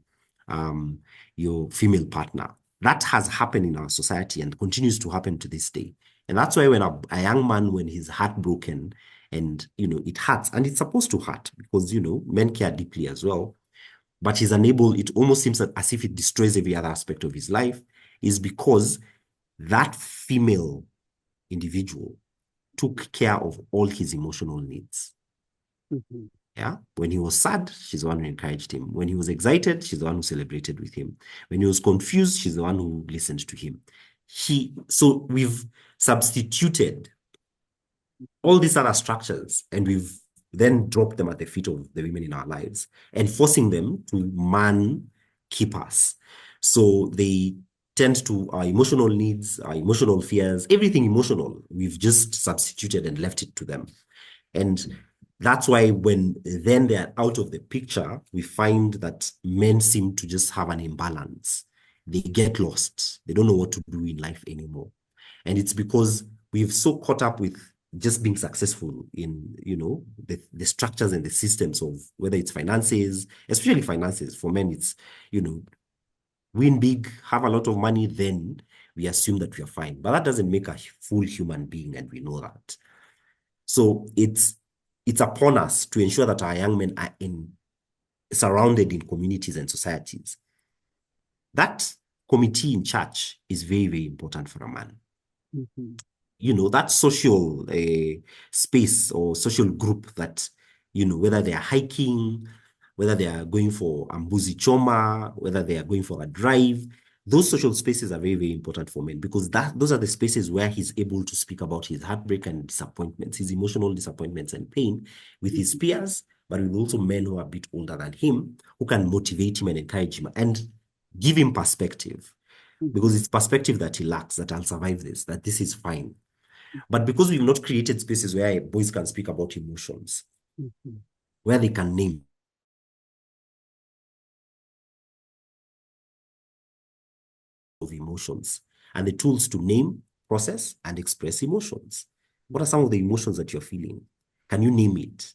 C: your female partner. That has happened in our society and continues to happen to this day. And that's why when a young man, when he's heartbroken, and it hurts, and it's supposed to hurt because men care deeply as well, but he's unable, it almost seems as if it destroys every other aspect of his life, is because that female individual took care of all his emotional needs. Yeah. When he was sad, she's the one who encouraged him. When he was excited, she's the one who celebrated with him. When he was confused, she's the one who listened to him. So we've substituted all these other structures and we've then dropped them at the feet of the women in our lives and forcing them to man keep us. So they tend to our emotional needs, our emotional fears, everything emotional, we've just substituted and left it to them. And that's why when then they're out of the picture, we find that men seem to just have an imbalance. They get lost. They don't know what to do in life anymore. And it's because we've so caught up with just being successful in, the structures and the systems of whether it's finances, especially finances. For men, it's, win big, have a lot of money, then we assume that we are fine. But that doesn't make a full human being, and we know that. So it's upon us to ensure that our young men are surrounded in communities and societies. That committee in church is very, very important for a man. That social space or social group that, whether they are hiking, whether they are going for ambuzi choma, whether they are going for a drive, those social spaces are very, very important for men because those are the spaces where he's able to speak about his heartbreak and disappointments, his emotional disappointments and pain with his peers, but with also men who are a bit older than him, who can motivate him and encourage him and give him perspective. Because it's perspective that he lacks, that I'll survive this, that this is fine. But because we've not created spaces where boys can speak about emotions, where they can name of emotions and the tools to name, process, and express emotions. What are some of the emotions that you're feeling? Can you name it?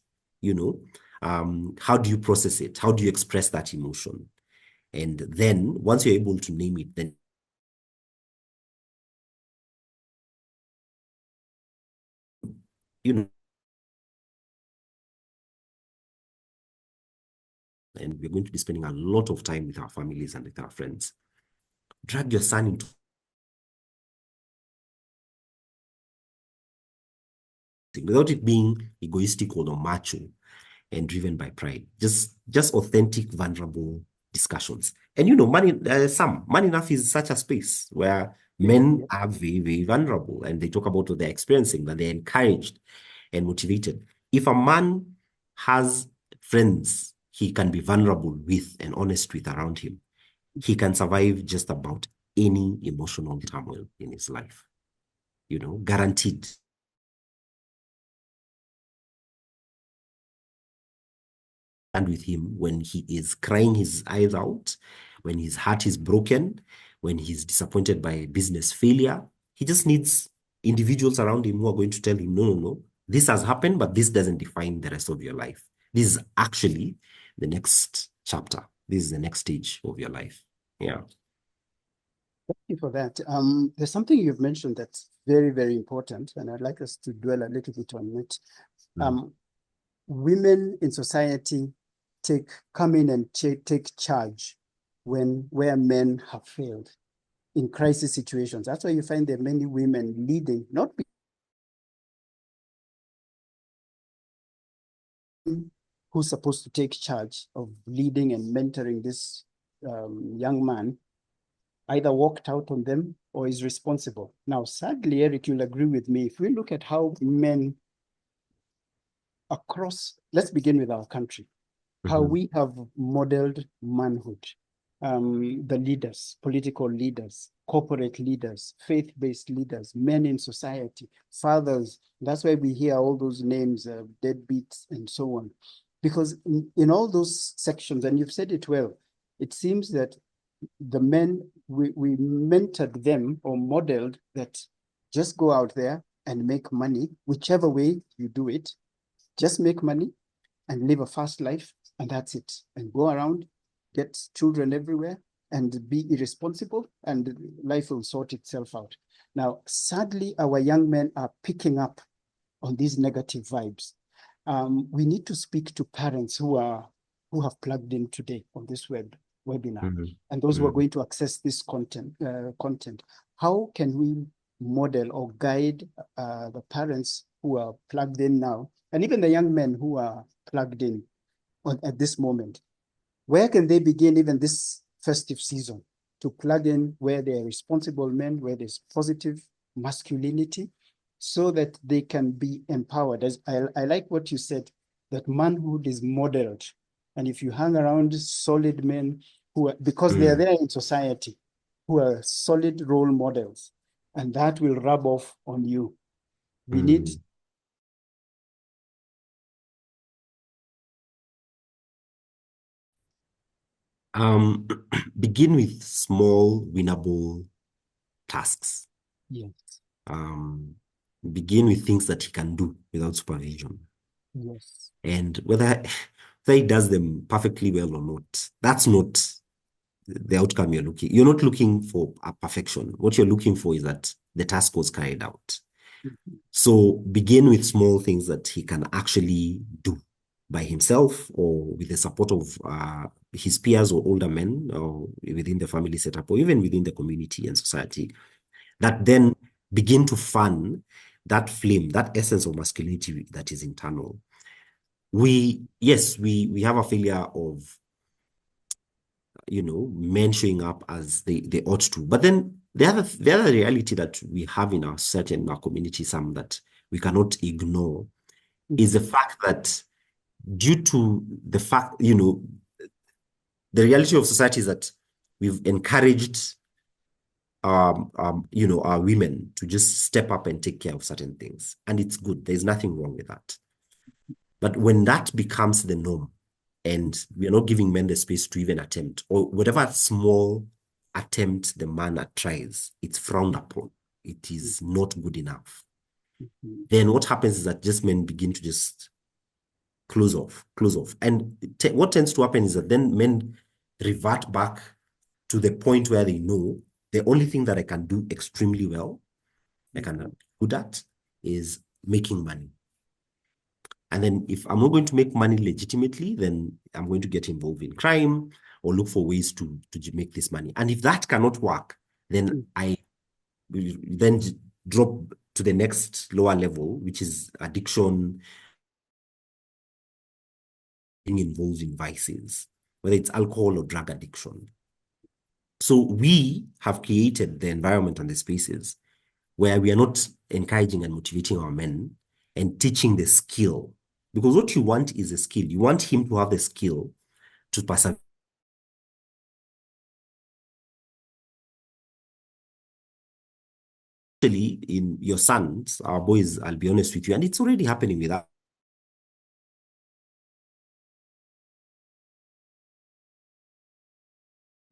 C: How do you process it? How do you express that emotion? And then once you're able to name it, then and we're going to be spending a lot of time with our families and with our friends. Drag your son into without it being egoistic or macho and driven by pride. Just authentic, vulnerable discussions. And man enough is such a space where men are very, very vulnerable and they talk about what they're experiencing, that they're encouraged and motivated. If a man has friends he can be vulnerable with and honest with around him, he can survive just about any emotional turmoil in his life. Guaranteed. And with him when he is crying his eyes out, when his heart is broken, when he's disappointed by business failure. He just needs individuals around him who are going to tell him, no, this has happened, but this doesn't define the rest of your life. This is actually the next chapter. This is the next stage of your life. Yeah.
B: Thank you for that. There's something you've mentioned that's very, very important, and I'd like us to dwell a little bit on it. Women in society come in and take charge where men have failed in crisis situations. That's why you find there are many women leading, not who's supposed to take charge of leading and mentoring this young man, either walked out on them or is responsible. Now, sadly, Eric, you'll agree with me, if we look at how men across, let's begin with our country, how we have modeled manhood, the leaders, political leaders, corporate leaders, faith-based leaders, men in society, fathers. That's why we hear all those names, deadbeats and so on. Because in all those sections, and you've said it well, it seems that the men, we mentored them or modeled that just go out there and make money, whichever way you do it, just make money and live a fast life, and that's it. And go around, get children everywhere, and be irresponsible, and life will sort itself out. Now, sadly, our young men are picking up on these negative vibes. We need to speak to parents who have plugged in today on this webinar, and those who are going to access this content. How can we model or guide the parents who are plugged in now, and even the young men who are plugged in at this moment? Where can they begin even this festive season to plug in where they're responsible men, where there's positive masculinity, so that they can be empowered. As I like what you said, that manhood is modeled. And if you hang around solid men who are, because they are there in society, who are solid role models, and that will rub off on you. We need
C: begin with small, winnable tasks.
B: yes,
C: Begin with things that he can do without supervision.
B: yes,
C: And whether he does them perfectly well or not, that's not the outcome you're looking. You're not looking for a perfection. What you're looking for is that the task was carried out. So begin with small things that he can actually do by himself or with the support of his peers or older men or within the family setup or even within the community and society, that then begin to fan that flame, that essence of masculinity that is internal. We have a failure of, men showing up as they ought to. But then the other reality that we have in our society and our community, some that we cannot ignore, is the fact that due to the fact, the reality of society is that we've encouraged our women to just step up and take care of certain things. And it's good. There's nothing wrong with that. But when that becomes the norm, and we are not giving men the space to even attempt, or whatever small attempt the man tries, it's frowned upon. It is not good enough. Then what happens is that just men begin to just close off. And what tends to happen is that then men revert back to the point where they know the only thing that I can do extremely well, I can be good at, is making money. And then if I'm not going to make money legitimately, then I'm going to get involved in crime or look for ways to make this money. And if that cannot work, then I will then drop to the next lower level, which is addiction, being involved in vices, whether it's alcohol or drug addiction. So we have created the environment and the spaces where we are not encouraging and motivating our men and teaching the skill. Because what you want is a skill. You want him to have the skill to persevere. Actually, in your sons, our boys, I'll be honest with you, and it's already happening with us.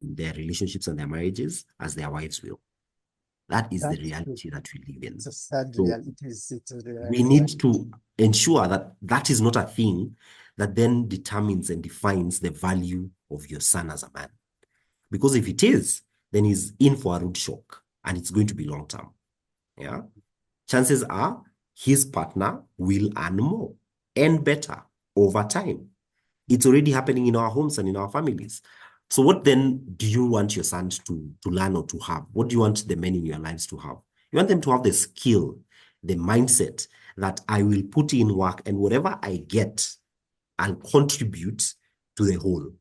C: Their relationships and their marriages as their wives will. That is the reality that we live in.
B: It's a sad
C: So
B: reality.
C: we need to ensure that that is not a thing that then determines and defines the value of your son as a man. Because if it is, then he's in for a rude shock and it's going to be long term. Yeah. Chances are his partner will earn more and better over time. It's already happening in our homes and in our families. So what then do you want your sons to learn or to have? What do you want the men in your lives to have? You want them to have the skill, the mindset that I will put in work and whatever I get, I'll contribute to the whole.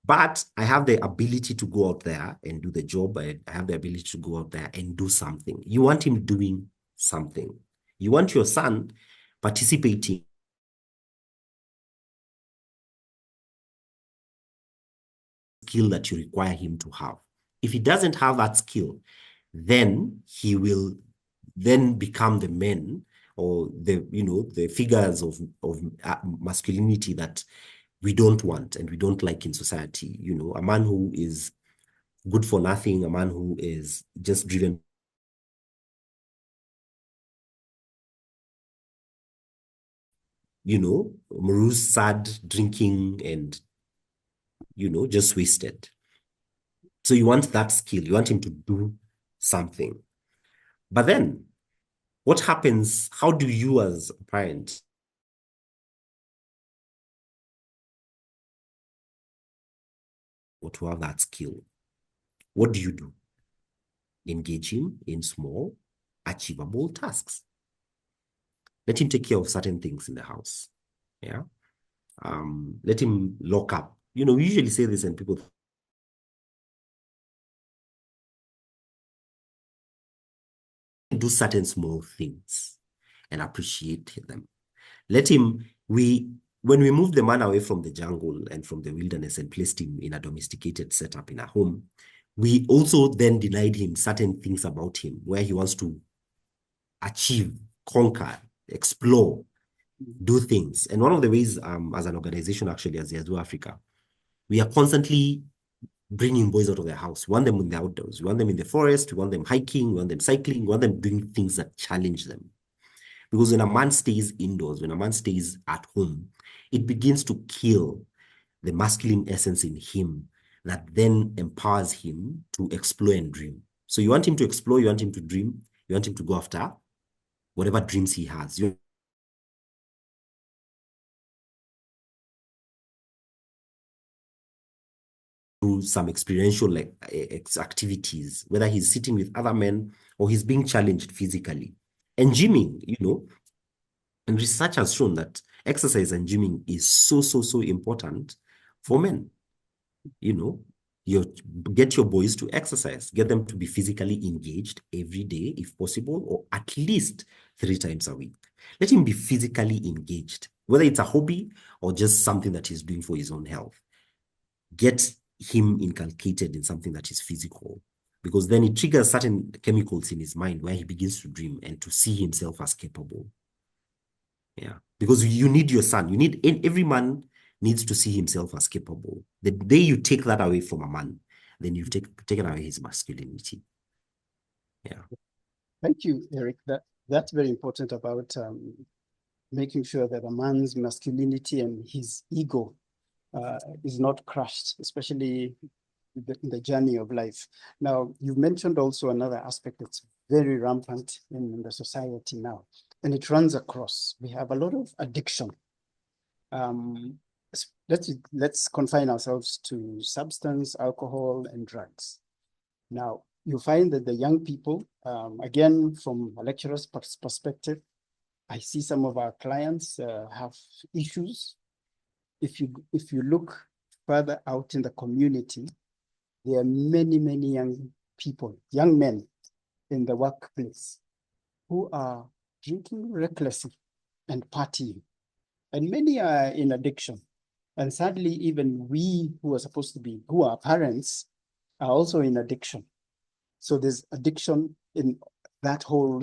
C: But I have the ability to go out there and do the job. I have the ability to go out there and do something. You want him doing something. You want your son participating skill that you require him to have. If he doesn't have that skill, then he will then become the men or the figures of masculinity that we don't want and we don't like in society. A man who is good for nothing, a man who is just driven morose, sad, drinking, and just wasted. So you want that skill. You want him to do something. But then what happens? How do you as a parent or to have that skill? What do you do? Engage him in small, achievable tasks. Let him take care of certain things in the house. Yeah. Let him lock up. We usually say this and people do certain small things and appreciate them. When we moved the man away from the jungle and from the wilderness and placed him in a domesticated setup in a home, we also then denied him certain things about him where he wants to achieve, conquer, explore, do things. And one of the ways, as an organization, actually, as Yazoo Africa, we are constantly bringing boys out of their house. We want them in the outdoors. We want them in the forest. We want them hiking. We want them cycling. We want them doing things that challenge them. Because when a man stays indoors, when a man stays at home, it begins to kill the masculine essence in him that then empowers him to explore and dream. So you want him to explore, you want him to dream, you want him to go after whatever dreams he has. You do some experiential activities, whether he's sitting with other men or he's being challenged physically. And gymming, and research has shown that exercise and gymming is so important for men. You get your boys to exercise, get them to be physically engaged every day if possible, or at least 3 times a week. Let him be physically engaged, whether it's a hobby or just something that he's doing for his own health. Get him inculcated in something that is physical, because then it triggers certain chemicals in his mind where he begins to dream and to see himself as capable. Yeah, because you need your son. Every man needs to see himself as capable. The day you take that away from a man, then you've taken away his masculinity. Yeah.
B: Thank you, Eric. That's very important about making sure that a man's masculinity and his ego is not crushed, especially in the journey of life. Now, you mentioned also another aspect that's very rampant in the society now, and it runs across. We have a lot of addiction. Let's confine ourselves to substance, alcohol, and drugs. Now, you find that the young people, again, from a lecturer's perspective, I see some of our clients have issues. If you look further out in the community, there are many young people, young men in the workplace who are drinking recklessly and partying. And many are in addiction. And sadly, even we who are parents, are also in addiction. So there's addiction in that whole.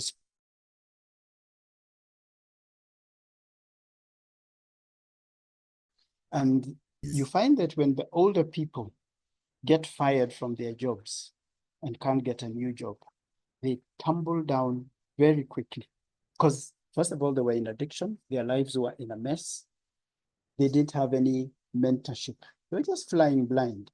B: And you find that when the older people get fired from their jobs and can't get a new job, they tumble down very quickly. Because first of all, they were in addiction. Their lives were in a mess. They didn't have any mentorship. They were just flying blind.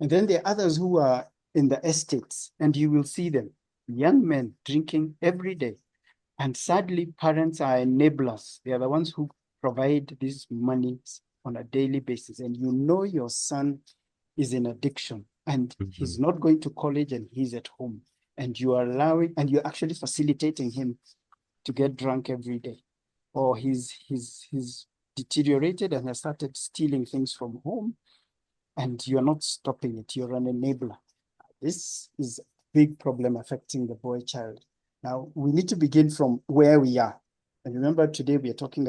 B: And then there are others who are in the estates, and you will see them, young men drinking every day. And sadly, parents are enablers. They are the ones who provide these monies on a daily basis. And you know your son is in addiction and he's not going to college and he's at home. And you're actually facilitating him to get drunk every day. Or he's deteriorated and has started stealing things from home, and you're not stopping it. You're an enabler. This is a big problem affecting the boy child. Now, we need to begin from where we are. And remember, today we are talking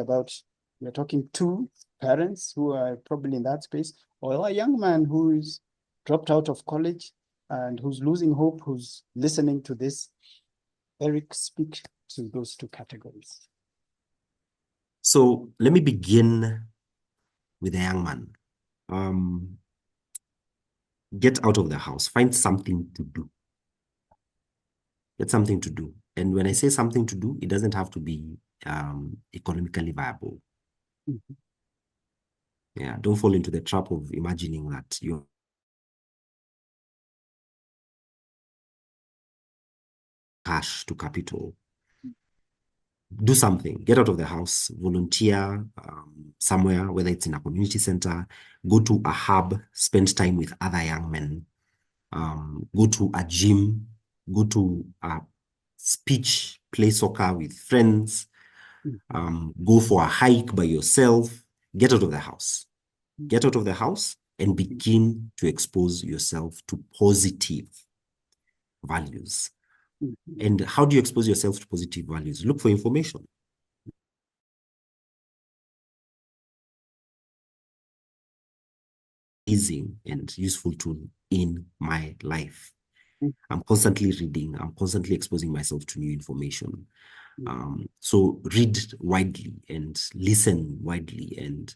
B: to parents who are probably in that space, or a young man who is dropped out of college and who's losing hope, who's listening to this. Eric, speak to those two categories.
C: So let me begin with a young man. Get out of the house, find something to do. Get something to do. And when I say something to do, it doesn't have to be economically viable.
B: Mm-hmm.
C: Yeah, don't fall into the trap of imagining that you're cash to capital. Do something, get out of the house, volunteer somewhere, whether it's in a community center, go to a hub, spend time with other young men, go to a gym, go to a speech, play soccer with friends, go for a hike by yourself. Get out of the house. Get out of the house and begin to expose yourself to positive values. And how do you expose yourself to positive values? Look for information. Easy and useful tool in my life. I'm constantly reading. I'm constantly exposing myself to new information. So read widely and listen widely and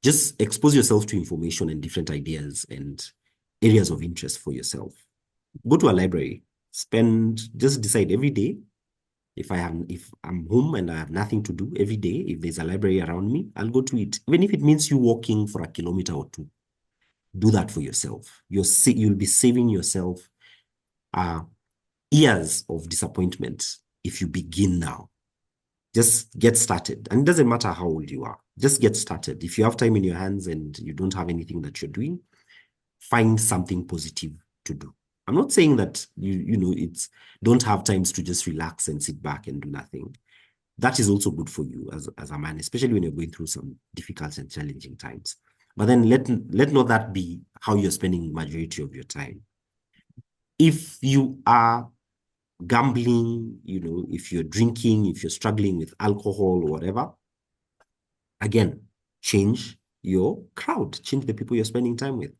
C: just expose yourself to information and different ideas and areas of interest for yourself. Go to a library. Just decide every day if I'm home and I have nothing to do every day, if there's a library around me, I'll go to it. Even if it means you walking for a kilometer or two, do that for yourself. You'll be saving yourself years of disappointment if you begin now. Just get started. And it doesn't matter how old you are. Just get started. If you have time in your hands and you don't have anything that you're doing, find something positive to do. I'm not saying that don't have times to just relax and sit back and do nothing. That is also good for you as a man, especially when you're going through some difficult and challenging times. But then let not that be how you're spending majority of your time. If you are gambling, if you're drinking, if you're struggling with alcohol or whatever, again, change your crowd, change the people you're spending time with.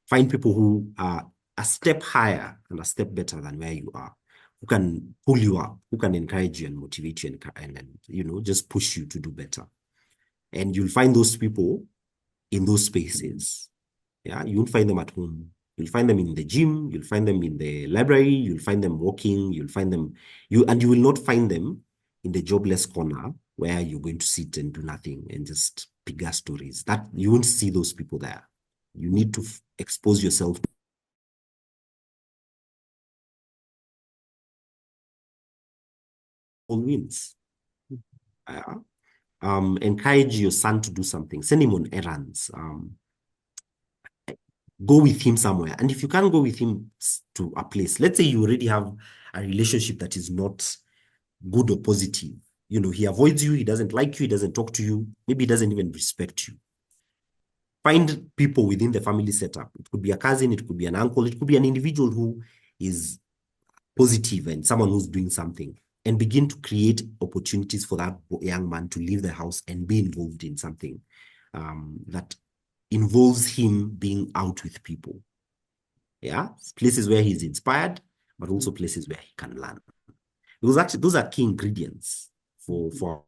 C: Find people who are a step higher and a step better than where you are, who can pull you up, who can encourage you and motivate you and just push you to do better. And you'll find those people in those spaces. Yeah, you won't find them at home. You'll find them in the gym, you'll find them in the library, you'll find them walking, you'll find them, you will not find them in the jobless corner where you're going to sit and do nothing and just pick stories. That you won't see those people there. You need to expose yourself to all wins. Encourage your son to do something. Send him on errands. Go with him somewhere. And if you can't go with him to a place, let's say you already have a relationship that is not good or positive. He avoids you, he doesn't like you, he doesn't talk to you, maybe he doesn't even respect you. Find people within the family setup. It could be a cousin, it could be an uncle, it could be an individual who is positive and someone who's doing something, and begin to create opportunities for that young man to leave the house and be involved in something that involves him being out with people. Yeah, places where he's inspired, but also places where he can learn. Because actually, those are key ingredients for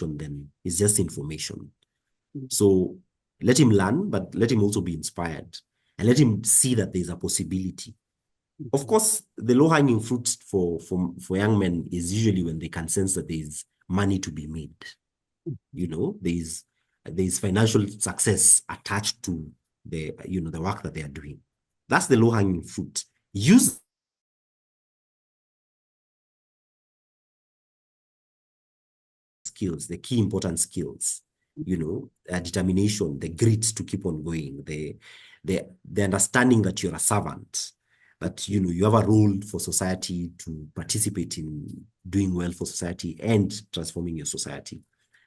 C: then it's just information. So let him learn, but let him also be inspired and let him see that there's a possibility. Of course, the low-hanging fruit for young men is usually when they can sense that there's money to be made. There's financial success attached to the work that they are doing. That's the low-hanging fruit. Use skills, the key important skills, determination, the grit to keep on going, the understanding that you're a servant, that you have a role for society to participate in doing well for society and transforming your society.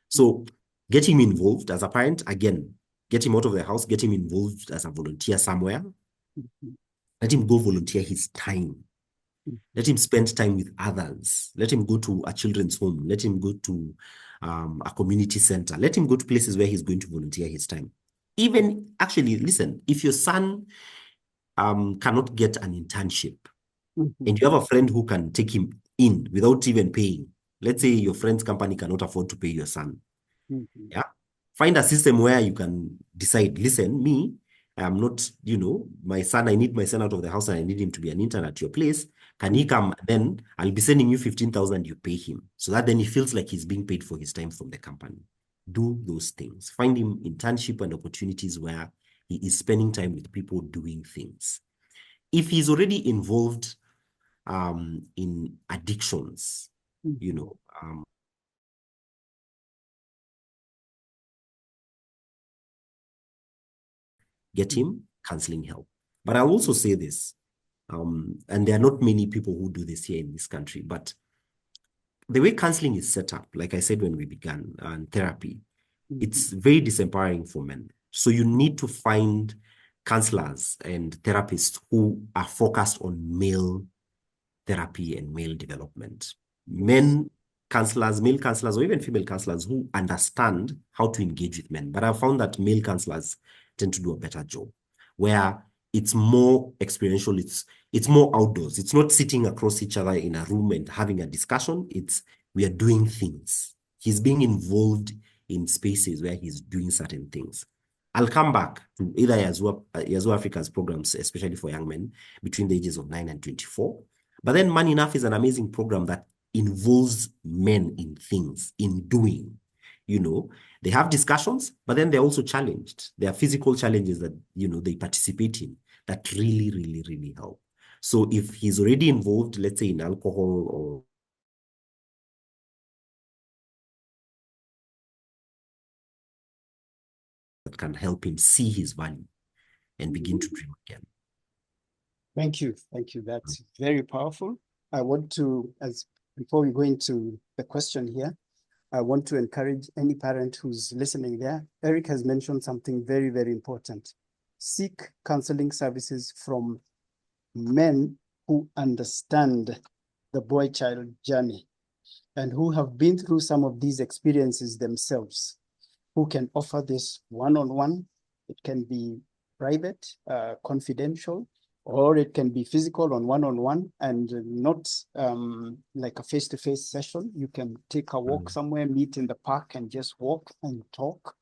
C: So get him involved as a parent. Again, get him out of the house, get him involved as a volunteer somewhere. Let him go volunteer his time. Let him spend time with others. Let him go to a children's home. Let him go to a community center. Let him go to places where he's going to volunteer his time. Even, actually, listen, if your son cannot get an internship and you have a friend who can take him in without even paying, let's say your friend's company cannot afford to pay your son. Yeah. Find a system where you can decide, listen, me, I'm not, my son, I need my son out of the house and I need him to be an intern at your place. Can he come? Then I'll be sending you 15,000, you pay him. So that then he feels like he's being paid for his time from the company. Do those things. Find him internship and opportunities where he is spending time with people doing things. If he's already involved in addictions, get him counseling help. But I'll also say this, And there are not many people who do this here in this country. But the way counseling is set up, like I said when we began, and therapy, it's very disempowering for men. So you need to find counselors and therapists who are focused on male therapy and male development. Male counselors, or even female counselors who understand how to engage with men. But I've found that male counselors tend to do a better job, where it's more experiential, it's more outdoors. It's not sitting across each other in a room and having a discussion. It's we are doing things. He's being involved in spaces where he's doing certain things. I'll come back to either Yazoo Africa's programs, especially for young men between the ages of 9 and 24. But then Man Enough is an amazing program that involves men in things, in doing. They have discussions, but then they're also challenged. There are physical challenges that, they participate in that really, really, really help. So if he's already involved, let's say in alcohol or that can help him see his value and begin to dream again.
B: Thank you. Thank you. That's very powerful. I want to, before we go into the question here, I want to encourage any parent who's listening there. Eric has mentioned something very, very important. Seek counseling services from men who understand the boy-child journey and who have been through some of these experiences themselves, who can offer this one-on-one. It can be private, confidential, or it can be physical on one-on-one and not like a face-to-face session. You can take a walk somewhere, meet in the park and just walk and talk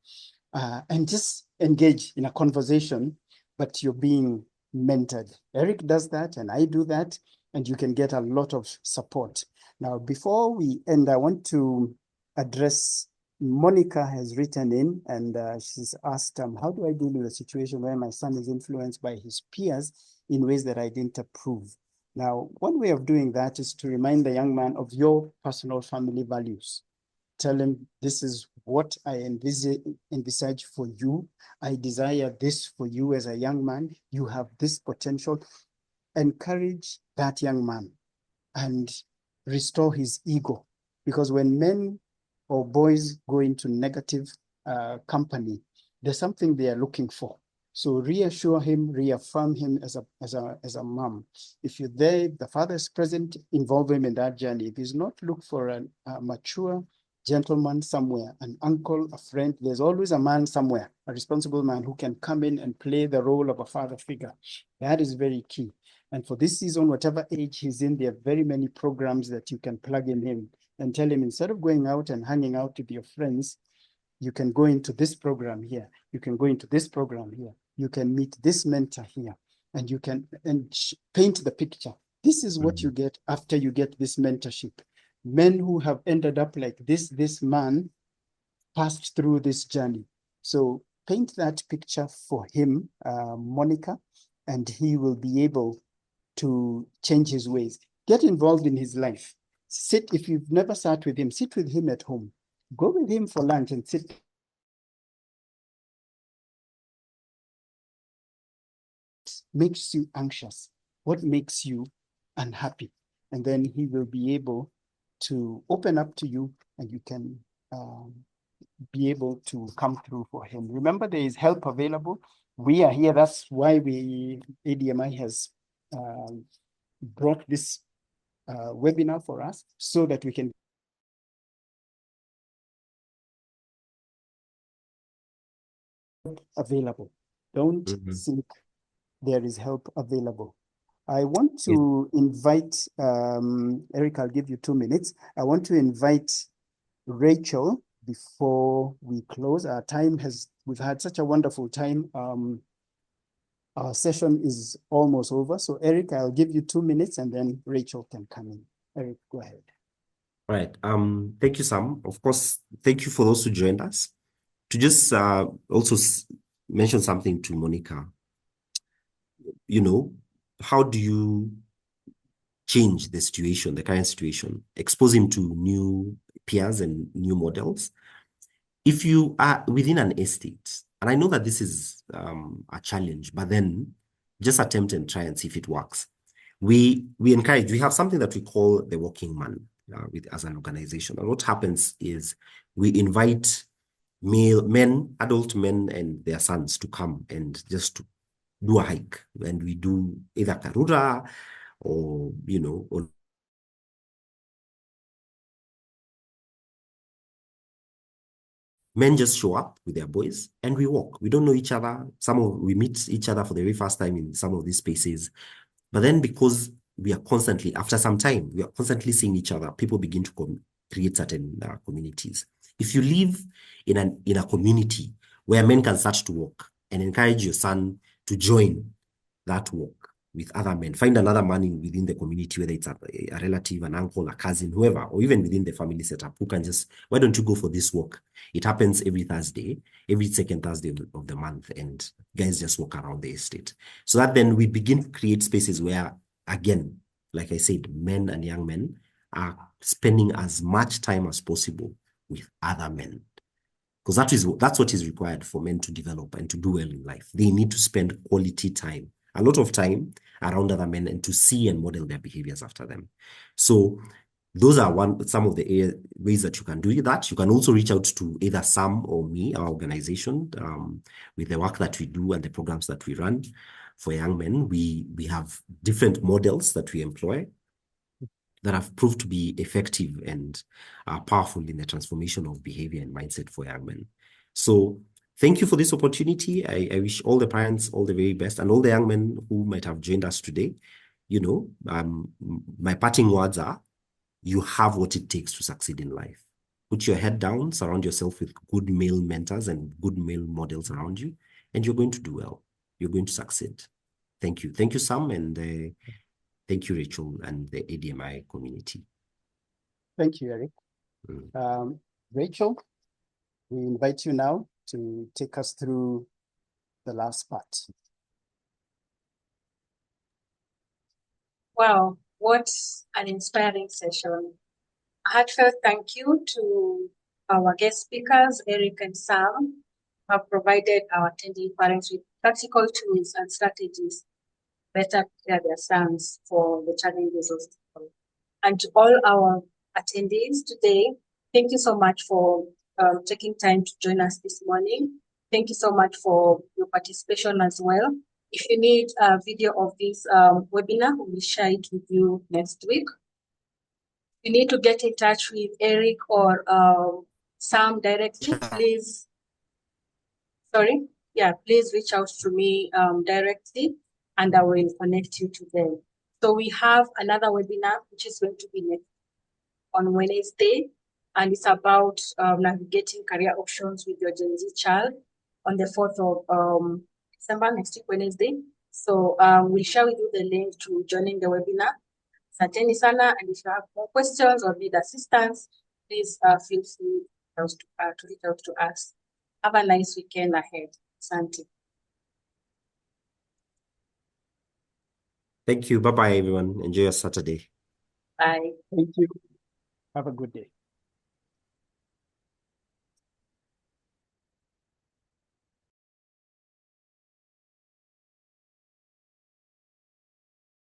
B: and just engage in a conversation, but you're being mentored. Eric does that and I do that, and you can get a lot of support. Now, before we end, I want to address Monica has written in and she's asked, how do I deal with a situation where my son is influenced by his peers in ways that I didn't approve? Now, one way of doing that is to remind the young man of your personal family values. Tell him, this is what I envisage for you. I desire this for you as a young man. You have this potential. Encourage that young man and restore his ego. Because when men or boys go into negative company, there's something they are looking for. So reassure him, reaffirm him as a mom. If you're there, the father is present, involve him in that journey. If he's not, look for a mature gentleman somewhere, an uncle, a friend. There's always a man somewhere, a responsible man who can come in and play the role of a father figure. That is very key. And for this season, whatever age he's in, there are very many programs that you can plug in him and tell him, instead of going out and hanging out with your friends, you can go into this program here. You can go into this program here. You can meet this mentor here, and you can paint the picture. This is what you get after you get this mentorship. Men who have ended up like this man passed through this journey. So paint that picture for him, Monica, and he will be able to change his ways. Get involved in his life. Sit, if you've never sat with him, sit with him at home. Go with him for lunch and sit. Makes you anxious? What makes you unhappy? And then he will be able to open up to you, and you can be able to come through for him. Remember, there is help available. We are here. That's why ADMI has brought this webinar for us, so that we can available. Don't think there is help available. I want to invite, Eric, I'll give you 2 minutes. I want to invite Rachel before we close. We've had such a wonderful time. Our session is almost over. So Eric, I'll give you 2 minutes and then Rachel can come in. Eric, go ahead.
C: Right. Thank you, Sam. Of course, thank you for those who joined us. To just also mention something to Monica. How do you change the situation, the current situation, expose him to new peers and new models? If you are within an estate, and I know that this is a challenge, but then just attempt and try and see if it works. we encourage, we have something that we call the working man as an organization. And what happens is we invite adult men and their sons to come and just to do a hike. And we do either Karura or, or men just show up with their boys and we walk. We don't know each other. We meet each other for the very first time in some of these spaces. But then because we are constantly, after some time, we are constantly seeing each other, people begin to create certain communities. If you live in a community where men can start to walk and encourage your son to join that walk with other men, find another man within the community, whether it's a relative, an uncle, a cousin, whoever, or even within the family setup, who can just, why don't you go for this walk? It happens every Thursday, every second Thursday of the month, and guys just walk around the estate. So that then we begin to create spaces where, again, like I said, men and young men are spending as much time as possible with other men. Because that's what is required for men to develop and to do well in life. They need to spend quality time, a lot of time around other men, and to see and model their behaviors after them. So those are some of the ways that you can do that. You can also reach out to either Sam or me, our organization, with the work that we do and the programs that we run for young men. We have different models that we employ that have proved to be effective and powerful in the transformation of behavior and mindset for young men. So thank you for this opportunity. I wish all the parents all the very best, and all the young men who might have joined us today. My parting words are, you have what it takes to succeed in life. Put your head down, surround yourself with good male mentors and good male models around you, and you're going to do well. You're going to succeed. Thank you. Thank you, Sam, and thank you, Rachel, and the ADMI community.
B: Thank you, Eric. Rachel, we invite you now to take us through the last part.
A: Wow, what an inspiring session. A heartfelt thank you to our guest speakers, Eric and Sam, who have provided our attending parents with practical tools and strategies better prepare their sons for the challenges of school. And to all our attendees today, thank you so much for taking time to join us this morning. Thank you so much for your participation as well. If you need a video of this webinar, we will share it with you next week. You need to get in touch with Eric or Sam directly, please. Please reach out to me directly, and I will connect you to them. So we have another webinar, which is going to be next on Wednesday, and it's about navigating career options with your Gen Z child on the 4th of December, next week, Wednesday. So we'll share with you the link to joining the webinar. Asanteni sana, and if you have more questions or need assistance, please feel free to reach out to us. Have a nice weekend ahead. Asante.
C: Thank you. Bye-bye, everyone. Enjoy your Saturday.
A: Bye.
B: Thank you. Have a good day.